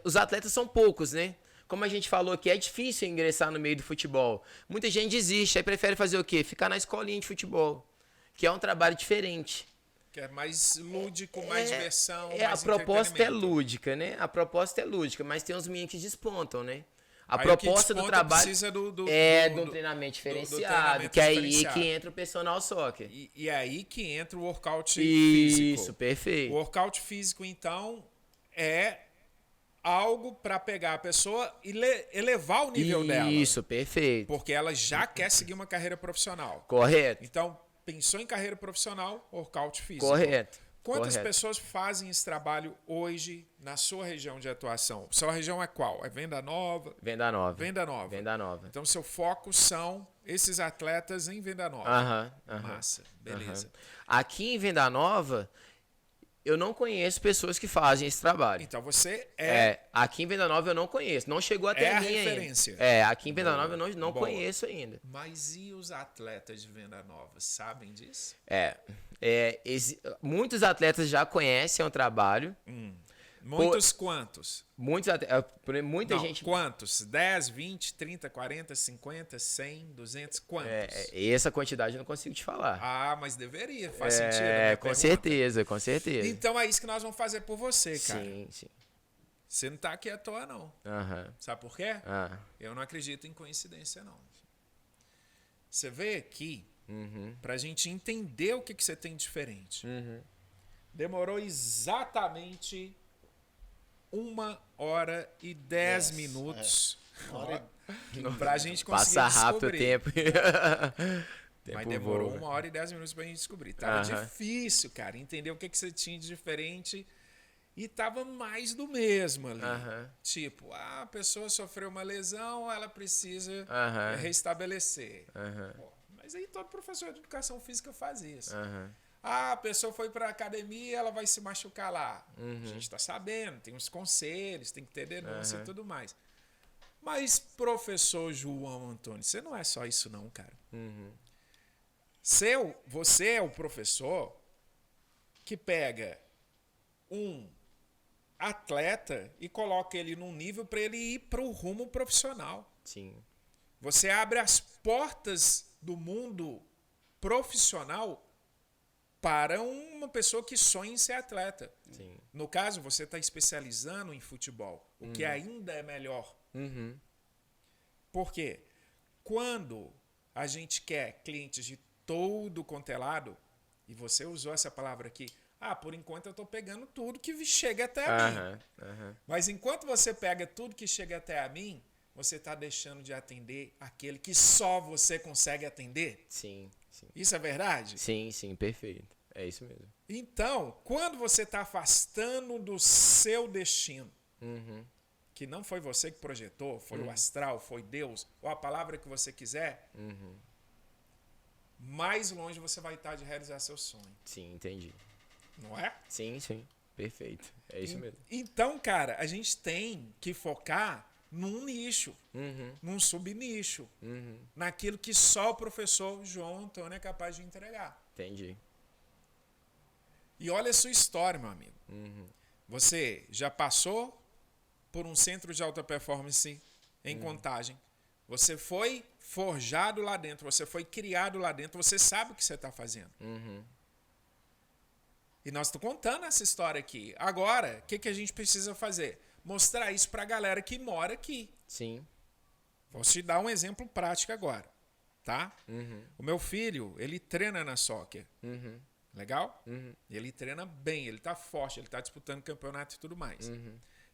os atletas são poucos, né? Como a gente falou aqui, é difícil ingressar no meio do futebol. Muita gente desiste, aí prefere fazer o quê? Ficar na escolinha de futebol, que é um trabalho diferente. Que é mais lúdico, mais diversão, mais a proposta é lúdica, né? A proposta é lúdica, mas tem uns meninos que despontam, né? A aí proposta do trabalho precisa de um treinamento diferenciado, que é aí que entra o personal soccer. E é aí que entra o workout físico. Isso, perfeito. O workout físico, então, é algo para pegar a pessoa e elevar o nível dela. Isso, perfeito. Porque ela já quer seguir uma carreira profissional. Correto. Então, pensou em carreira profissional, workout físico. Correto. Quantas pessoas fazem esse trabalho hoje na sua região de atuação? Sua região é qual? É Venda Nova? Venda Nova. Venda Nova. Venda Nova. Então, seu foco são esses atletas em Venda Nova. Massa, beleza. Aqui em Venda Nova, eu não conheço pessoas que fazem esse trabalho. Então, você aqui em Venda Nova eu não conheço. Não chegou até a mim referência. ainda. Aqui em Venda Nova eu não conheço ainda. Mas e os atletas de Venda Nova? Sabem disso? Muitos atletas já conhecem o trabalho. Muitos quantos? Muita gente... Quantos? 10, 20, 30, 40, 50, 100, 200, quantos? Essa quantidade eu não consigo te falar. Ah, mas deveria, faz sentido. Com certeza, com certeza. Então é isso que nós vamos fazer por você, cara. Sim. Você não tá aqui à toa, não. Sabe por quê? Eu não acredito em coincidência, não. Você veio aqui pra gente entender o que você tem diferente. Demorou exatamente 1h10 pra gente conseguir Passa rápido o descobrir. tempo. Mas demorou 1h10 pra gente descobrir. Tava difícil, cara, entender o que você tinha de diferente e tava mais do mesmo ali. Tipo, a pessoa sofreu uma lesão, ela precisa restabelecer. Pô, mas aí todo professor de educação física faz isso. A pessoa foi pra academia, ela vai se machucar lá. A gente tá sabendo, tem uns conselhos, tem que ter denúncia e tudo mais. Mas, professor João Antônio, você não é só isso não, cara. Você é o professor que pega um atleta e coloca ele num nível para ele ir para o rumo profissional. Sim. Você abre as portas do mundo profissional para uma pessoa que sonha em ser atleta. Sim. No caso, você está especializando em futebol, o que ainda é melhor. Por quê? Quando a gente quer clientes de todo quanto é lado, e você usou essa palavra aqui, por enquanto eu estou pegando tudo que chega até a mim. Mas enquanto você pega tudo que chega até a mim, você está deixando de atender aquele que só você consegue atender? Sim, sim. Isso é verdade? Sim, sim, perfeito. É isso mesmo. Então, quando você está afastando do seu destino, que não foi você que projetou, foi o astral, foi Deus, ou a palavra que você quiser, mais longe você vai estar de realizar seu sonho. Sim, entendi. Não é? Sim, sim. Perfeito. É isso mesmo. Então, cara, a gente tem que focar num nicho, num subnicho, naquilo que só o professor João Antônio é capaz de entregar. Entendi. E olha a sua história, meu amigo. Você já passou por um centro de alta performance em Contagem. Você foi forjado lá dentro, você foi criado lá dentro, você sabe o que você está fazendo. E nós estamos contando essa história aqui. Agora, o que a gente precisa fazer? Mostrar isso para a galera que mora aqui. Sim. Vou te dar um exemplo prático agora, tá? O meu filho, ele treina na soccer. Legal? Ele treina bem, ele tá forte, ele tá disputando campeonato e tudo mais.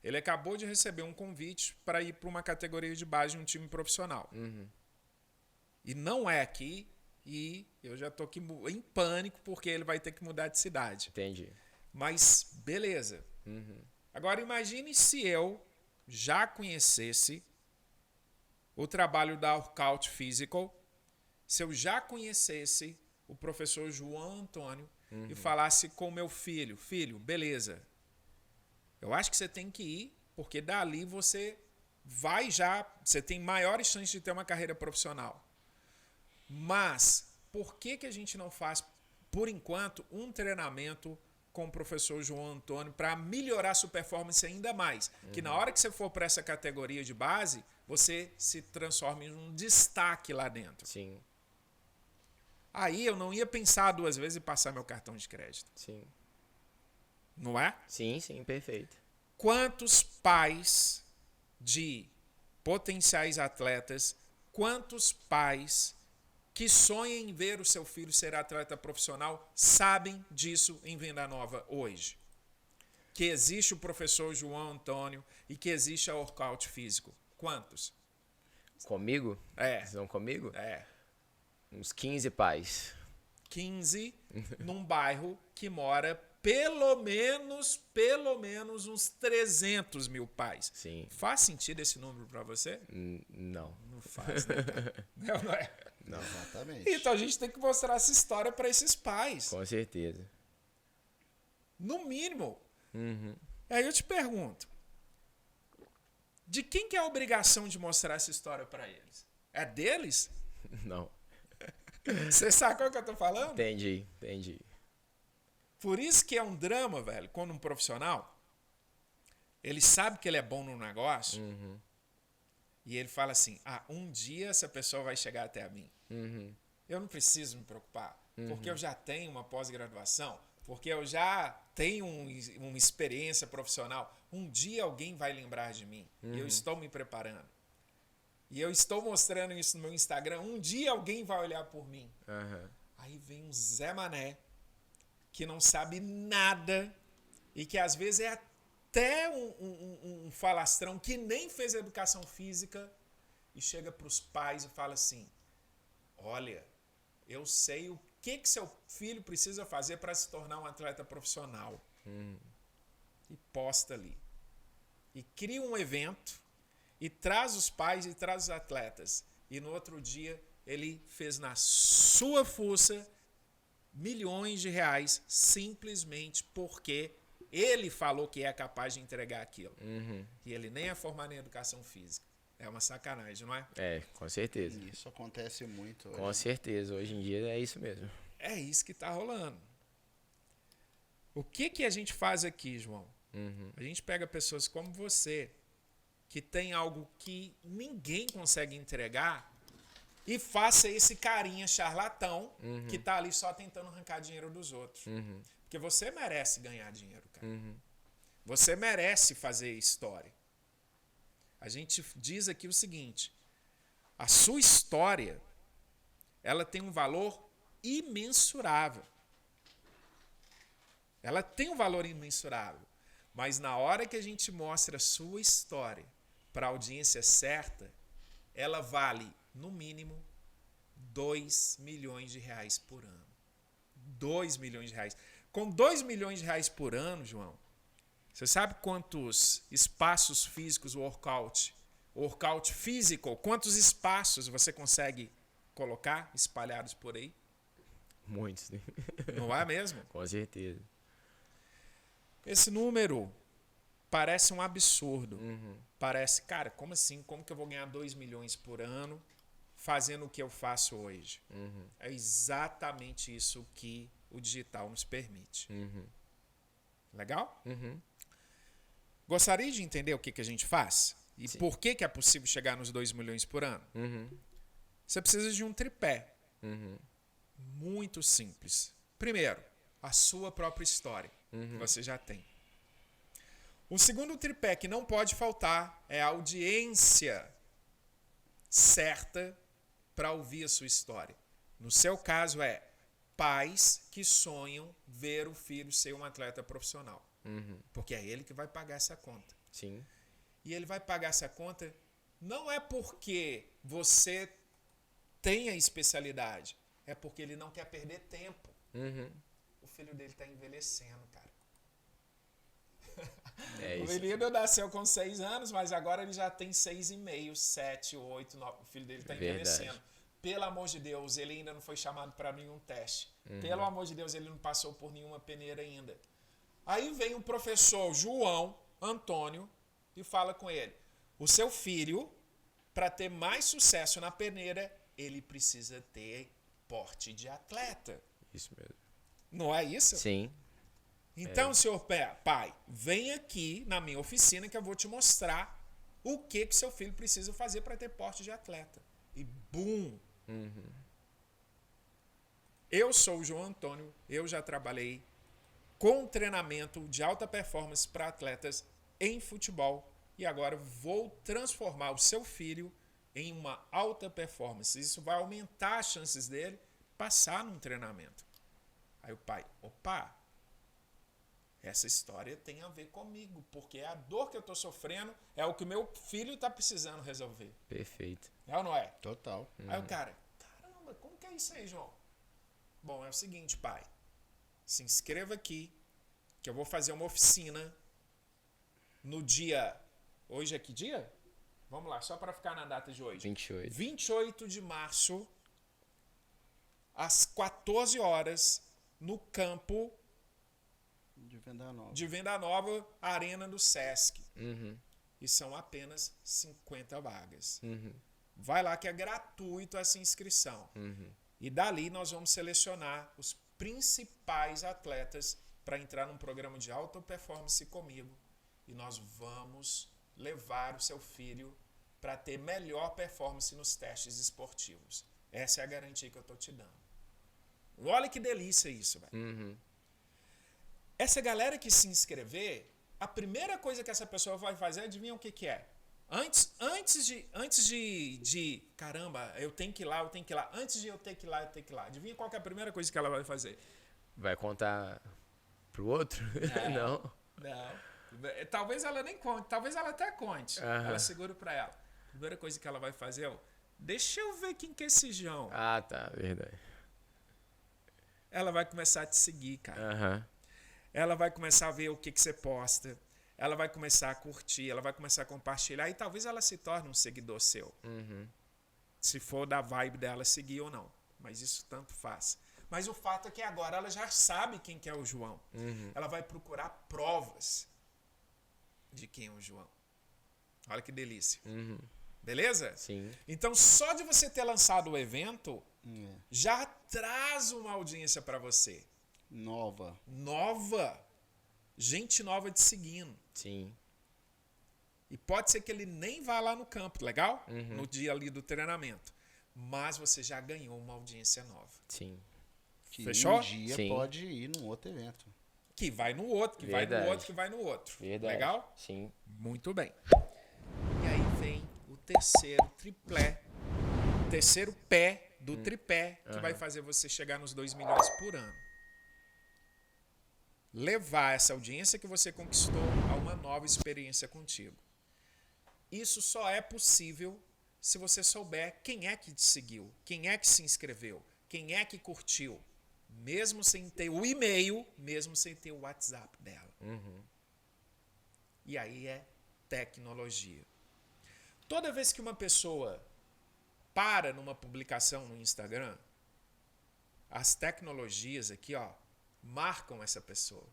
Ele acabou de receber um convite para ir para uma categoria de base de um time profissional. E não é aqui, e eu já tô aqui em pânico porque ele vai ter que mudar de cidade. Entendi. Mas, beleza. Agora, imagine se eu já conhecesse o trabalho da Workout Physical, se eu já conhecesse o professor João Antônio e falasse com meu filho, beleza, eu acho que você tem que ir, porque dali você você tem maiores chances de ter uma carreira profissional. Mas, por que a gente não faz, por enquanto, um treinamento com o professor João Antônio para melhorar sua performance ainda mais? Que na hora que você for para essa categoria de base, você se transforma em um destaque lá dentro. Sim. Aí eu não ia pensar duas vezes em passar meu cartão de crédito. Sim. Não é? Sim, sim, perfeito. Quantos pais de potenciais atletas, quantos pais que sonham em ver o seu filho ser atleta profissional sabem disso em Venda Nova hoje? Que existe o professor João Antônio e que existe a Workout Físico. Quantos? Comigo? É. Vocês vão comigo? É. Uns 15 pais. 15 num bairro que mora pelo menos uns 300 mil pais. Sim. Faz sentido esse número para você? Não. Não faz, né? Não é? Não. Exatamente. Então a gente tem que mostrar essa história para esses pais. Com certeza. No mínimo. Aí eu te pergunto, de quem que é a obrigação de mostrar essa história para eles? É deles? Não. Você sacou o que eu tô falando? Entendi. Por isso que é um drama, velho, quando um profissional, ele sabe que ele é bom no negócio, e ele fala assim, um dia essa pessoa vai chegar até a mim. Eu não preciso me preocupar, porque eu já tenho uma pós-graduação, porque eu já tenho uma experiência profissional. Um dia alguém vai lembrar de mim, e eu estou me preparando. E eu estou mostrando isso no meu Instagram, um dia alguém vai olhar por mim. Aí vem um Zé Mané, que não sabe nada e que às vezes é até um falastrão que nem fez educação física e chega para os pais e fala assim: olha, eu sei o que seu filho precisa fazer para se tornar um atleta profissional. E posta ali. E cria um evento e traz os pais e traz os atletas. E no outro dia ele fez na sua fuça milhões de reais simplesmente porque ele falou que é capaz de entregar aquilo. E ele nem é formado em educação física. É uma sacanagem, não é? É, com certeza. Isso acontece muito hoje. Com certeza. Hoje em dia é isso mesmo. É isso que está rolando. O que a gente faz aqui, João? A gente pega pessoas como você, que tem algo que ninguém consegue entregar, e faça esse carinha charlatão que está ali só tentando arrancar dinheiro dos outros. Porque você merece ganhar dinheiro, cara. Você merece fazer história. A gente diz aqui o seguinte: a sua história, ela tem um valor imensurável. Ela tem um valor imensurável. Mas na hora que a gente mostra a sua história para a audiência certa, ela vale, no mínimo, 2 milhões de reais por ano. 2 milhões de reais. Com 2 milhões de reais por ano, João, você sabe quantos espaços físicos o workout físico, quantos espaços você consegue colocar espalhados por aí? Muitos. Não é mesmo? Com certeza. Esse número parece um absurdo. Parece, cara, como assim? Como que eu vou ganhar 2 milhões por ano fazendo o que eu faço hoje? É exatamente isso que o digital nos permite. Legal? Gostaria de entender o que a gente faz? E Sim. por que é possível chegar nos 2 milhões por ano? Você precisa de um tripé. Muito simples. Primeiro, a sua própria história. Que você já tem. O segundo tripé que não pode faltar é a audiência certa para ouvir a sua história. No seu caso é pais que sonham ver o filho ser um atleta profissional. Porque é ele que vai pagar essa conta. Sim. E ele vai pagar essa conta não é porque você tem a especialidade, é porque ele não quer perder tempo. O filho dele está envelhecendo, cara. É O isso. menino nasceu com 6 anos, mas agora ele já tem 6,5, 7, 8, 9. O filho dele está envelhecendo. Pelo amor de Deus, ele ainda não foi chamado para nenhum teste. Pelo amor de Deus, ele não passou por nenhuma peneira ainda. Aí vem o professor João Antônio e fala com ele: o seu filho, para ter mais sucesso na peneira, ele precisa ter porte de atleta. Isso mesmo. Não é isso? Sim. Então, senhor pai, vem aqui na minha oficina que eu vou te mostrar o que seu filho precisa fazer para ter porte de atleta. E bum! Eu sou o João Antônio, eu já trabalhei com treinamento de alta performance para atletas em futebol e agora vou transformar o seu filho em uma alta performance. Isso vai aumentar as chances dele passar num treinamento. Aí o pai, opa, essa história tem a ver comigo, porque a dor que eu estou sofrendo é o que o meu filho está precisando resolver. Perfeito. É ou não é? Total. Aí o cara, caramba, como que é isso aí, João? Bom, é o seguinte, pai. Se inscreva aqui, que eu vou fazer uma oficina no dia... Hoje é que dia? Vamos lá, só para ficar na data de hoje. 28. 28 de março, às 14 horas, no campo de Venda Nova, Arena do Sesc. E são apenas 50 vagas. Vai lá que é gratuito essa inscrição. E dali nós vamos selecionar os principais atletas para entrar num programa de alta performance comigo. E nós vamos levar o seu filho para ter melhor performance nos testes esportivos. Essa é a garantia que eu estou te dando. Olha que delícia isso, velho. Essa galera que se inscrever, a primeira coisa que essa pessoa vai fazer, adivinha o que é? Antes de caramba, eu tenho que ir lá, Antes de eu ter que ir lá, Adivinha qual que é a primeira coisa que ela vai fazer? Vai contar pro outro? Não. Talvez ela nem conte, talvez ela até conte. Aham. Ela segura pra ela. A primeira coisa que ela vai fazer é, deixa eu ver quem que é esse João. Ah, tá, verdade. Ela vai começar a te seguir, cara. Aham. Ela vai começar a ver o que você posta. Ela vai começar a curtir, ela vai começar a compartilhar. E talvez ela se torne um seguidor seu. Se for da vibe dela seguir ou não. Mas isso tanto faz. Mas o fato é que agora ela já sabe quem que é o João. Ela vai procurar provas de quem é o João. Olha que delícia. Beleza? Sim. Então, só de você ter lançado o evento, já traz uma audiência para você. Nova. Gente nova te seguindo. Sim. E pode ser que ele nem vá lá no campo, legal? No dia ali do treinamento. Mas você já ganhou uma audiência nova. Sim. Que Fechou? um dia Sim. pode ir num outro evento. Que vai no outro, que vai no Verdade. outro, que vai no outro. Verdade. Legal? Sim. Muito bem. E aí vem o terceiro triplé. O terceiro pé do tripé que vai fazer você chegar nos 2 milhões por ano. Levar essa audiência que você conquistou a uma nova experiência contigo. Isso só é possível se você souber quem é que te seguiu, quem é que se inscreveu, quem é que curtiu, mesmo sem ter o e-mail, mesmo sem ter o WhatsApp dela. E aí é tecnologia. Toda vez que uma pessoa para numa publicação no Instagram, as tecnologias aqui, ó, marcam essa pessoa.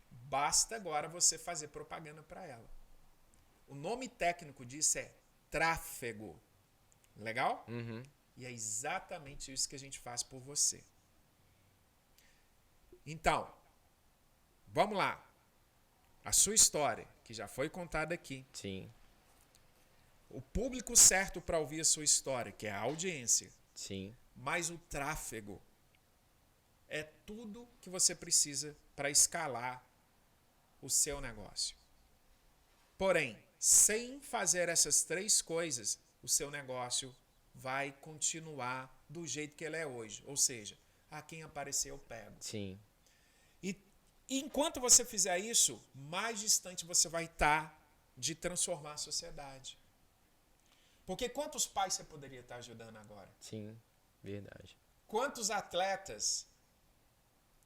Basta agora você fazer propaganda para ela. O nome técnico disso é tráfego. Legal? E é exatamente isso que a gente faz por você. Então, vamos lá. A sua história, que já foi contada aqui. Sim. O público certo para ouvir a sua história, que é a audiência. Sim. Mas o tráfego é tudo que você precisa para escalar o seu negócio. Porém, sem fazer essas 3 coisas, o seu negócio vai continuar do jeito que ele é hoje. Ou seja, quem aparecer eu pego. Sim. E enquanto você fizer isso, mais distante você vai estar de transformar a sociedade. Porque quantos pais você poderia estar ajudando agora? Sim. Verdade. Quantos atletas,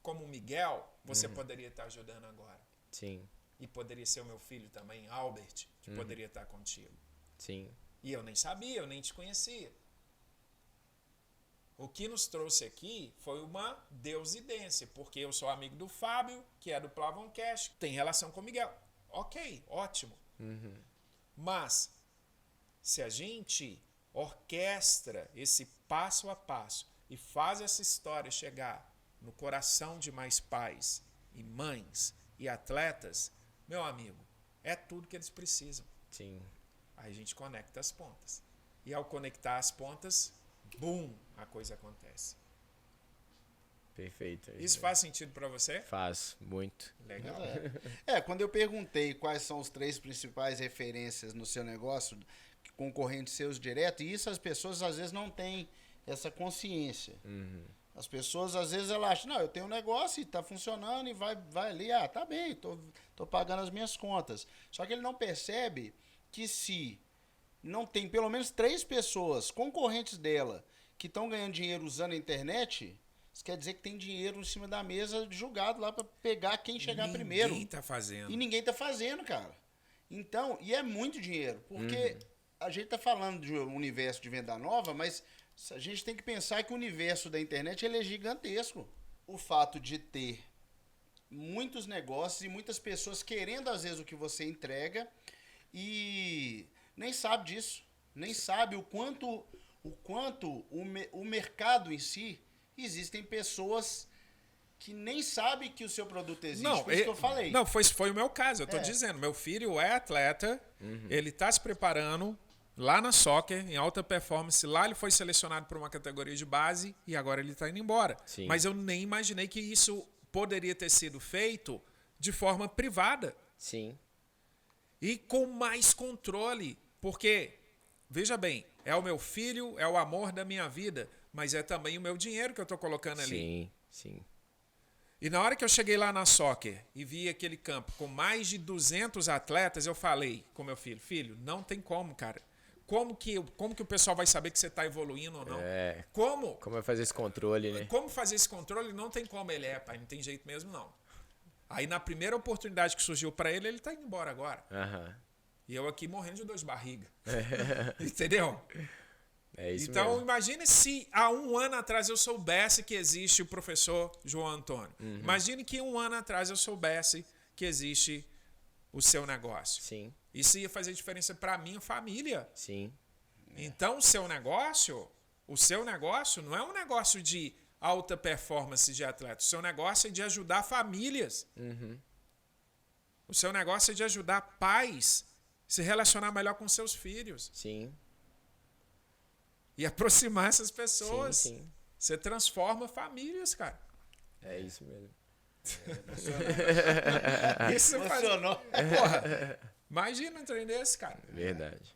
como o Miguel, você poderia estar ajudando agora? Sim. E poderia ser o meu filho também, Albert, que poderia estar contigo. Sim. E eu nem sabia, eu nem te conhecia. O que nos trouxe aqui foi uma deusidência, porque eu sou amigo do Fábio, que é do Plavoncast, tem relação com o Miguel. Ok, ótimo. Mas, se a gente orquestra esse passo a passo e faz essa história chegar no coração de mais pais e mães e atletas, meu amigo, é tudo que eles precisam. Sim. Aí a gente conecta as pontas. E ao conectar as pontas, bum, a coisa acontece. Perfeito. Isso faz sentido para você? Faz, muito. Legal. Quando eu perguntei quais são os 3 principais referências no seu negócio, concorrentes seus direto, e isso as pessoas às vezes não têm essa consciência. As pessoas às vezes elas acham, não, eu tenho um negócio e tá funcionando e vai ali, tá bem, tô pagando as minhas contas. Só que ele não percebe que se não tem pelo menos 3 pessoas concorrentes dela que estão ganhando dinheiro usando a internet, isso quer dizer que tem dinheiro em cima da mesa julgado lá para pegar quem chegar primeiro. Ninguém tá fazendo. E ninguém tá fazendo, cara. Então, e é muito dinheiro, porque a gente tá falando de um universo de venda nova, mas a gente tem que pensar que o universo da internet ele é gigantesco. O fato de ter muitos negócios e muitas pessoas querendo às vezes o que você entrega e nem sabe disso, nem sabe o quanto o mercado em si, existem pessoas que nem sabem que o seu produto existe, por isso que eu falei. Não, foi o meu caso, eu tô dizendo, meu filho é atleta, ele tá se preparando lá na soccer, em alta performance, lá ele foi selecionado para uma categoria de base e agora ele tá indo embora. Sim. Mas eu nem imaginei que isso poderia ter sido feito de forma privada. Sim. E com mais controle, porque, veja bem, é o meu filho, é o amor da minha vida, mas é também o meu dinheiro que eu estou colocando ali. Sim, sim. E na hora que eu cheguei lá na soccer e vi aquele campo com mais de 200 atletas, eu falei com meu filho, filho, não tem como, cara. Como que o pessoal vai saber que você está evoluindo ou não? Como? Como vai fazer esse controle, né? Como fazer esse controle? Não tem como. Ele pai, não tem jeito mesmo, não. Aí na primeira oportunidade que surgiu para ele está indo embora agora. E eu aqui morrendo de dor de barriga. Entendeu? É isso então, mesmo. imagine se há 1 ano atrás eu soubesse que existe o professor João Antônio. Imagine que 1 ano atrás eu soubesse que existe o seu negócio. Sim. Isso ia fazer diferença para a minha família. Sim. Então, o seu negócio não é um negócio de alta performance de atleta. O seu negócio é de ajudar famílias. O seu negócio é de ajudar pais a se relacionar melhor com seus filhos. Sim. E aproximar essas pessoas. Sim. Você transforma famílias, cara. É isso mesmo. Isso Emocionou. Porra, imagina um trem desse, cara. Verdade.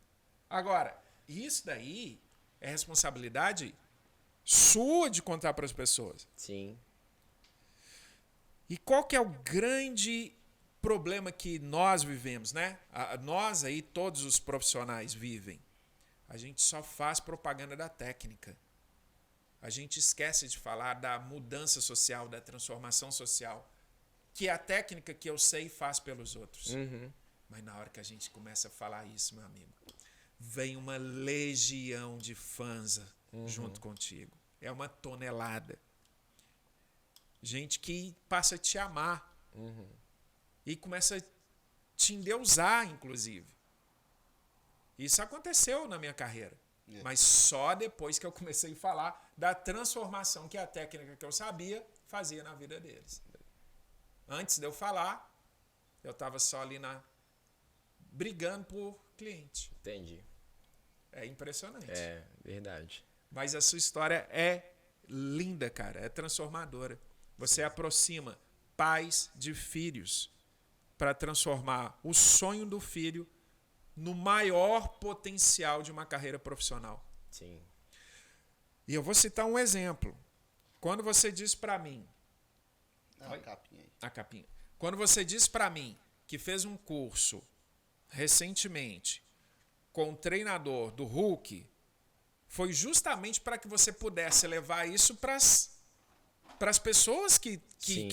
Agora, isso daí é responsabilidade sua de contar para as pessoas. Sim. E qual que é o grande problema que nós vivemos, né? Nós aí, todos os profissionais vivem. A gente só faz propaganda da técnica. A gente esquece de falar da mudança social, da transformação social, que é a técnica que eu sei faz pelos outros. Mas na hora que a gente começa a falar isso, meu amigo, vem uma legião de fãs junto contigo. É uma tonelada. Gente que passa a te amar. E começa a te endeusar, inclusive. Isso aconteceu na minha carreira. Mas só depois que eu comecei a falar da transformação que a técnica que eu sabia fazia na vida deles. Antes de eu falar, eu estava só ali brigando por cliente. Entendi. É impressionante. É, verdade. Mas a sua história é linda, cara. É transformadora. Você aproxima pais de filhos para transformar o sonho do filho no maior potencial de uma carreira profissional. Sim. E eu vou citar um exemplo. Quando você diz para mim... A capinha aí. A capinha. Quando você diz para mim que fez um curso recentemente com o treinador do Hulk, foi justamente para que você pudesse levar isso para as pessoas que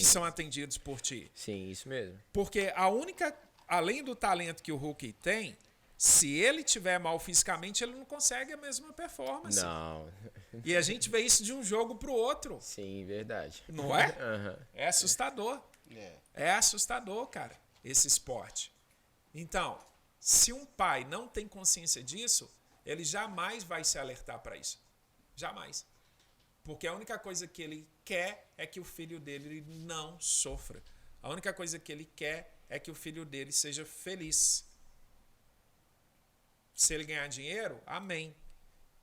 são atendidas por ti. Sim, isso mesmo. Porque além do talento que o Hulk tem, se ele tiver mal fisicamente, ele não consegue a mesma performance. Não. E a gente vê isso de um jogo para o outro. Sim, verdade. Não é? É assustador. É assustador, cara, esse esporte. Então, se um pai não tem consciência disso, ele jamais vai se alertar para isso. Jamais. Porque a única coisa que ele quer é que o filho dele não sofra. A única coisa que ele quer é que o filho dele seja feliz. Se ele ganhar dinheiro, amém.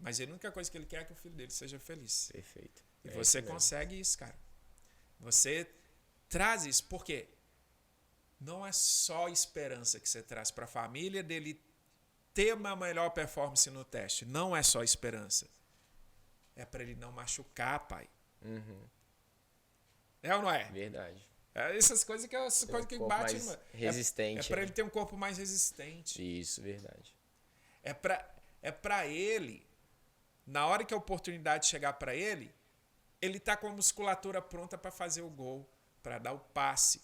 Mas a única coisa que ele quer é que o filho dele seja feliz. Perfeito. E você consegue isso, cara. Você traz isso, porque não é só esperança que você traz para a família dele ter uma melhor performance no teste. Não é só esperança. É para ele não machucar, pai. É ou não é? Verdade. Essas coisas que bate mais resistente. É para ele ter um corpo mais resistente. Isso, verdade. É para ele, na hora que a oportunidade chegar para ele tá com a musculatura pronta para fazer o gol, para dar o passe.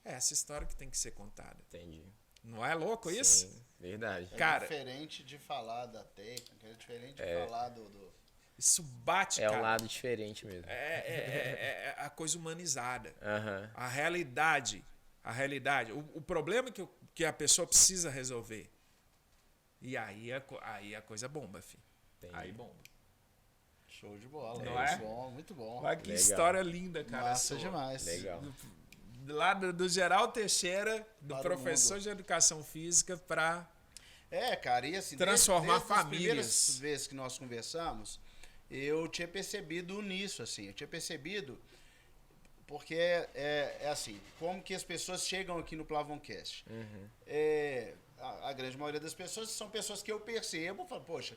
É essa história que tem que ser contada. Entendi. Não é louco isso? Sim, verdade. Cara, diferente de falar da técnica, é diferente de falar do... Isso bate, cara. É um lado diferente mesmo. É a coisa humanizada. Uhum. A realidade. O problema que a pessoa precisa resolver. E aí a coisa bomba, filho. Entendi. Aí bomba. Show de bola. Não é? Bom, muito bom. Olha que Legal. história linda, cara. Massa demais. Legal. Lá do Geraldo Teixeira, do Para o professor mundo. de educação física, para Cara, e assim, transformar desde as primeiras famílias. vezes que nós conversamos, eu tinha percebido nisso, assim. Eu tinha percebido, porque é assim, como que as pessoas chegam aqui no Plavoncast. A grande maioria das pessoas são pessoas que eu percebo e falo, poxa,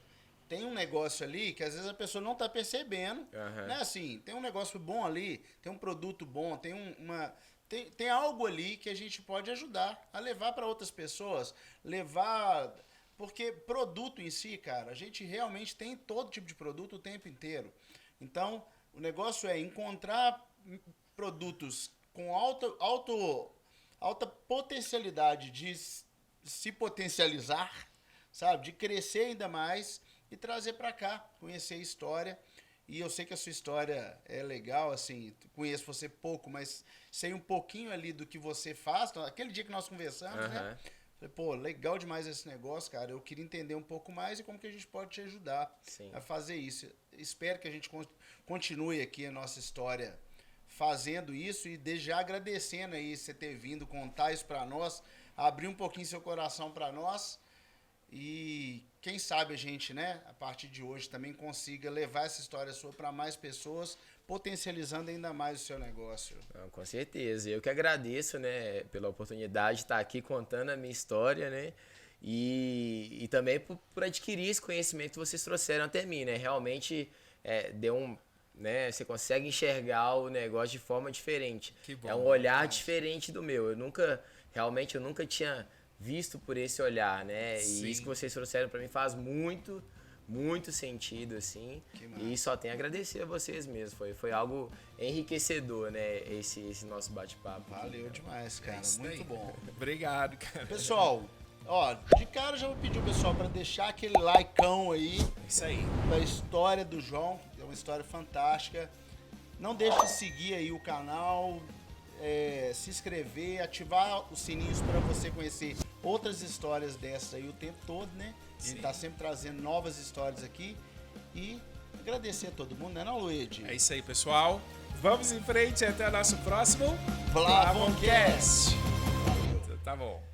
tem um negócio ali que às vezes a pessoa não tá percebendo, né? Assim, tem um negócio bom ali, tem um produto bom, tem algo ali que a gente pode ajudar a levar para outras pessoas, porque produto em si, cara, a gente realmente tem todo tipo de produto o tempo inteiro. Então, o negócio é encontrar produtos com alta potencialidade de se potencializar, sabe? De crescer ainda mais e trazer para cá, conhecer a história. E eu sei que a sua história é legal, assim, conheço você pouco, mas sei um pouquinho ali do que você faz. Aquele dia que nós conversamos, né? Falei, pô, legal demais esse negócio, cara. Eu queria entender um pouco mais e como que a gente pode te ajudar a fazer isso. Espero que a gente continue aqui a nossa história fazendo isso e desde já agradecendo aí você ter vindo contar isso para nós, abrir um pouquinho seu coração para nós e quem sabe a gente, né, a partir de hoje também consiga levar essa história sua para mais pessoas, potencializando ainda mais o seu negócio. Não, com certeza. Eu que agradeço, né, pela oportunidade de estar aqui contando a minha história, né, e também por adquirir esse conhecimento que vocês trouxeram até mim, né, realmente deu né, você consegue enxergar o negócio de forma diferente. Que bom, é um olhar diferente do meu. Eu nunca tinha visto por esse olhar, né? Sim. E isso que vocês trouxeram para mim faz muito, muito sentido, assim. E só tenho a agradecer a vocês mesmo. Foi algo enriquecedor, né? Esse nosso bate-papo. Valeu demais, cara. Muito bom. Obrigado, cara. Pessoal, ó, de cara já vou pedir o pessoal para deixar aquele likeão aí. Isso aí. Da história do João. É uma história fantástica. Não deixe de seguir aí o canal, se inscrever, ativar os sininhos para você conhecer outras histórias dessas aí o tempo todo, né? A gente tá sempre trazendo novas histórias aqui. E agradecer a todo mundo, né, não, Luigi? É isso aí, pessoal. Vamos em frente até o nosso próximo Blavoncast. Tá bom.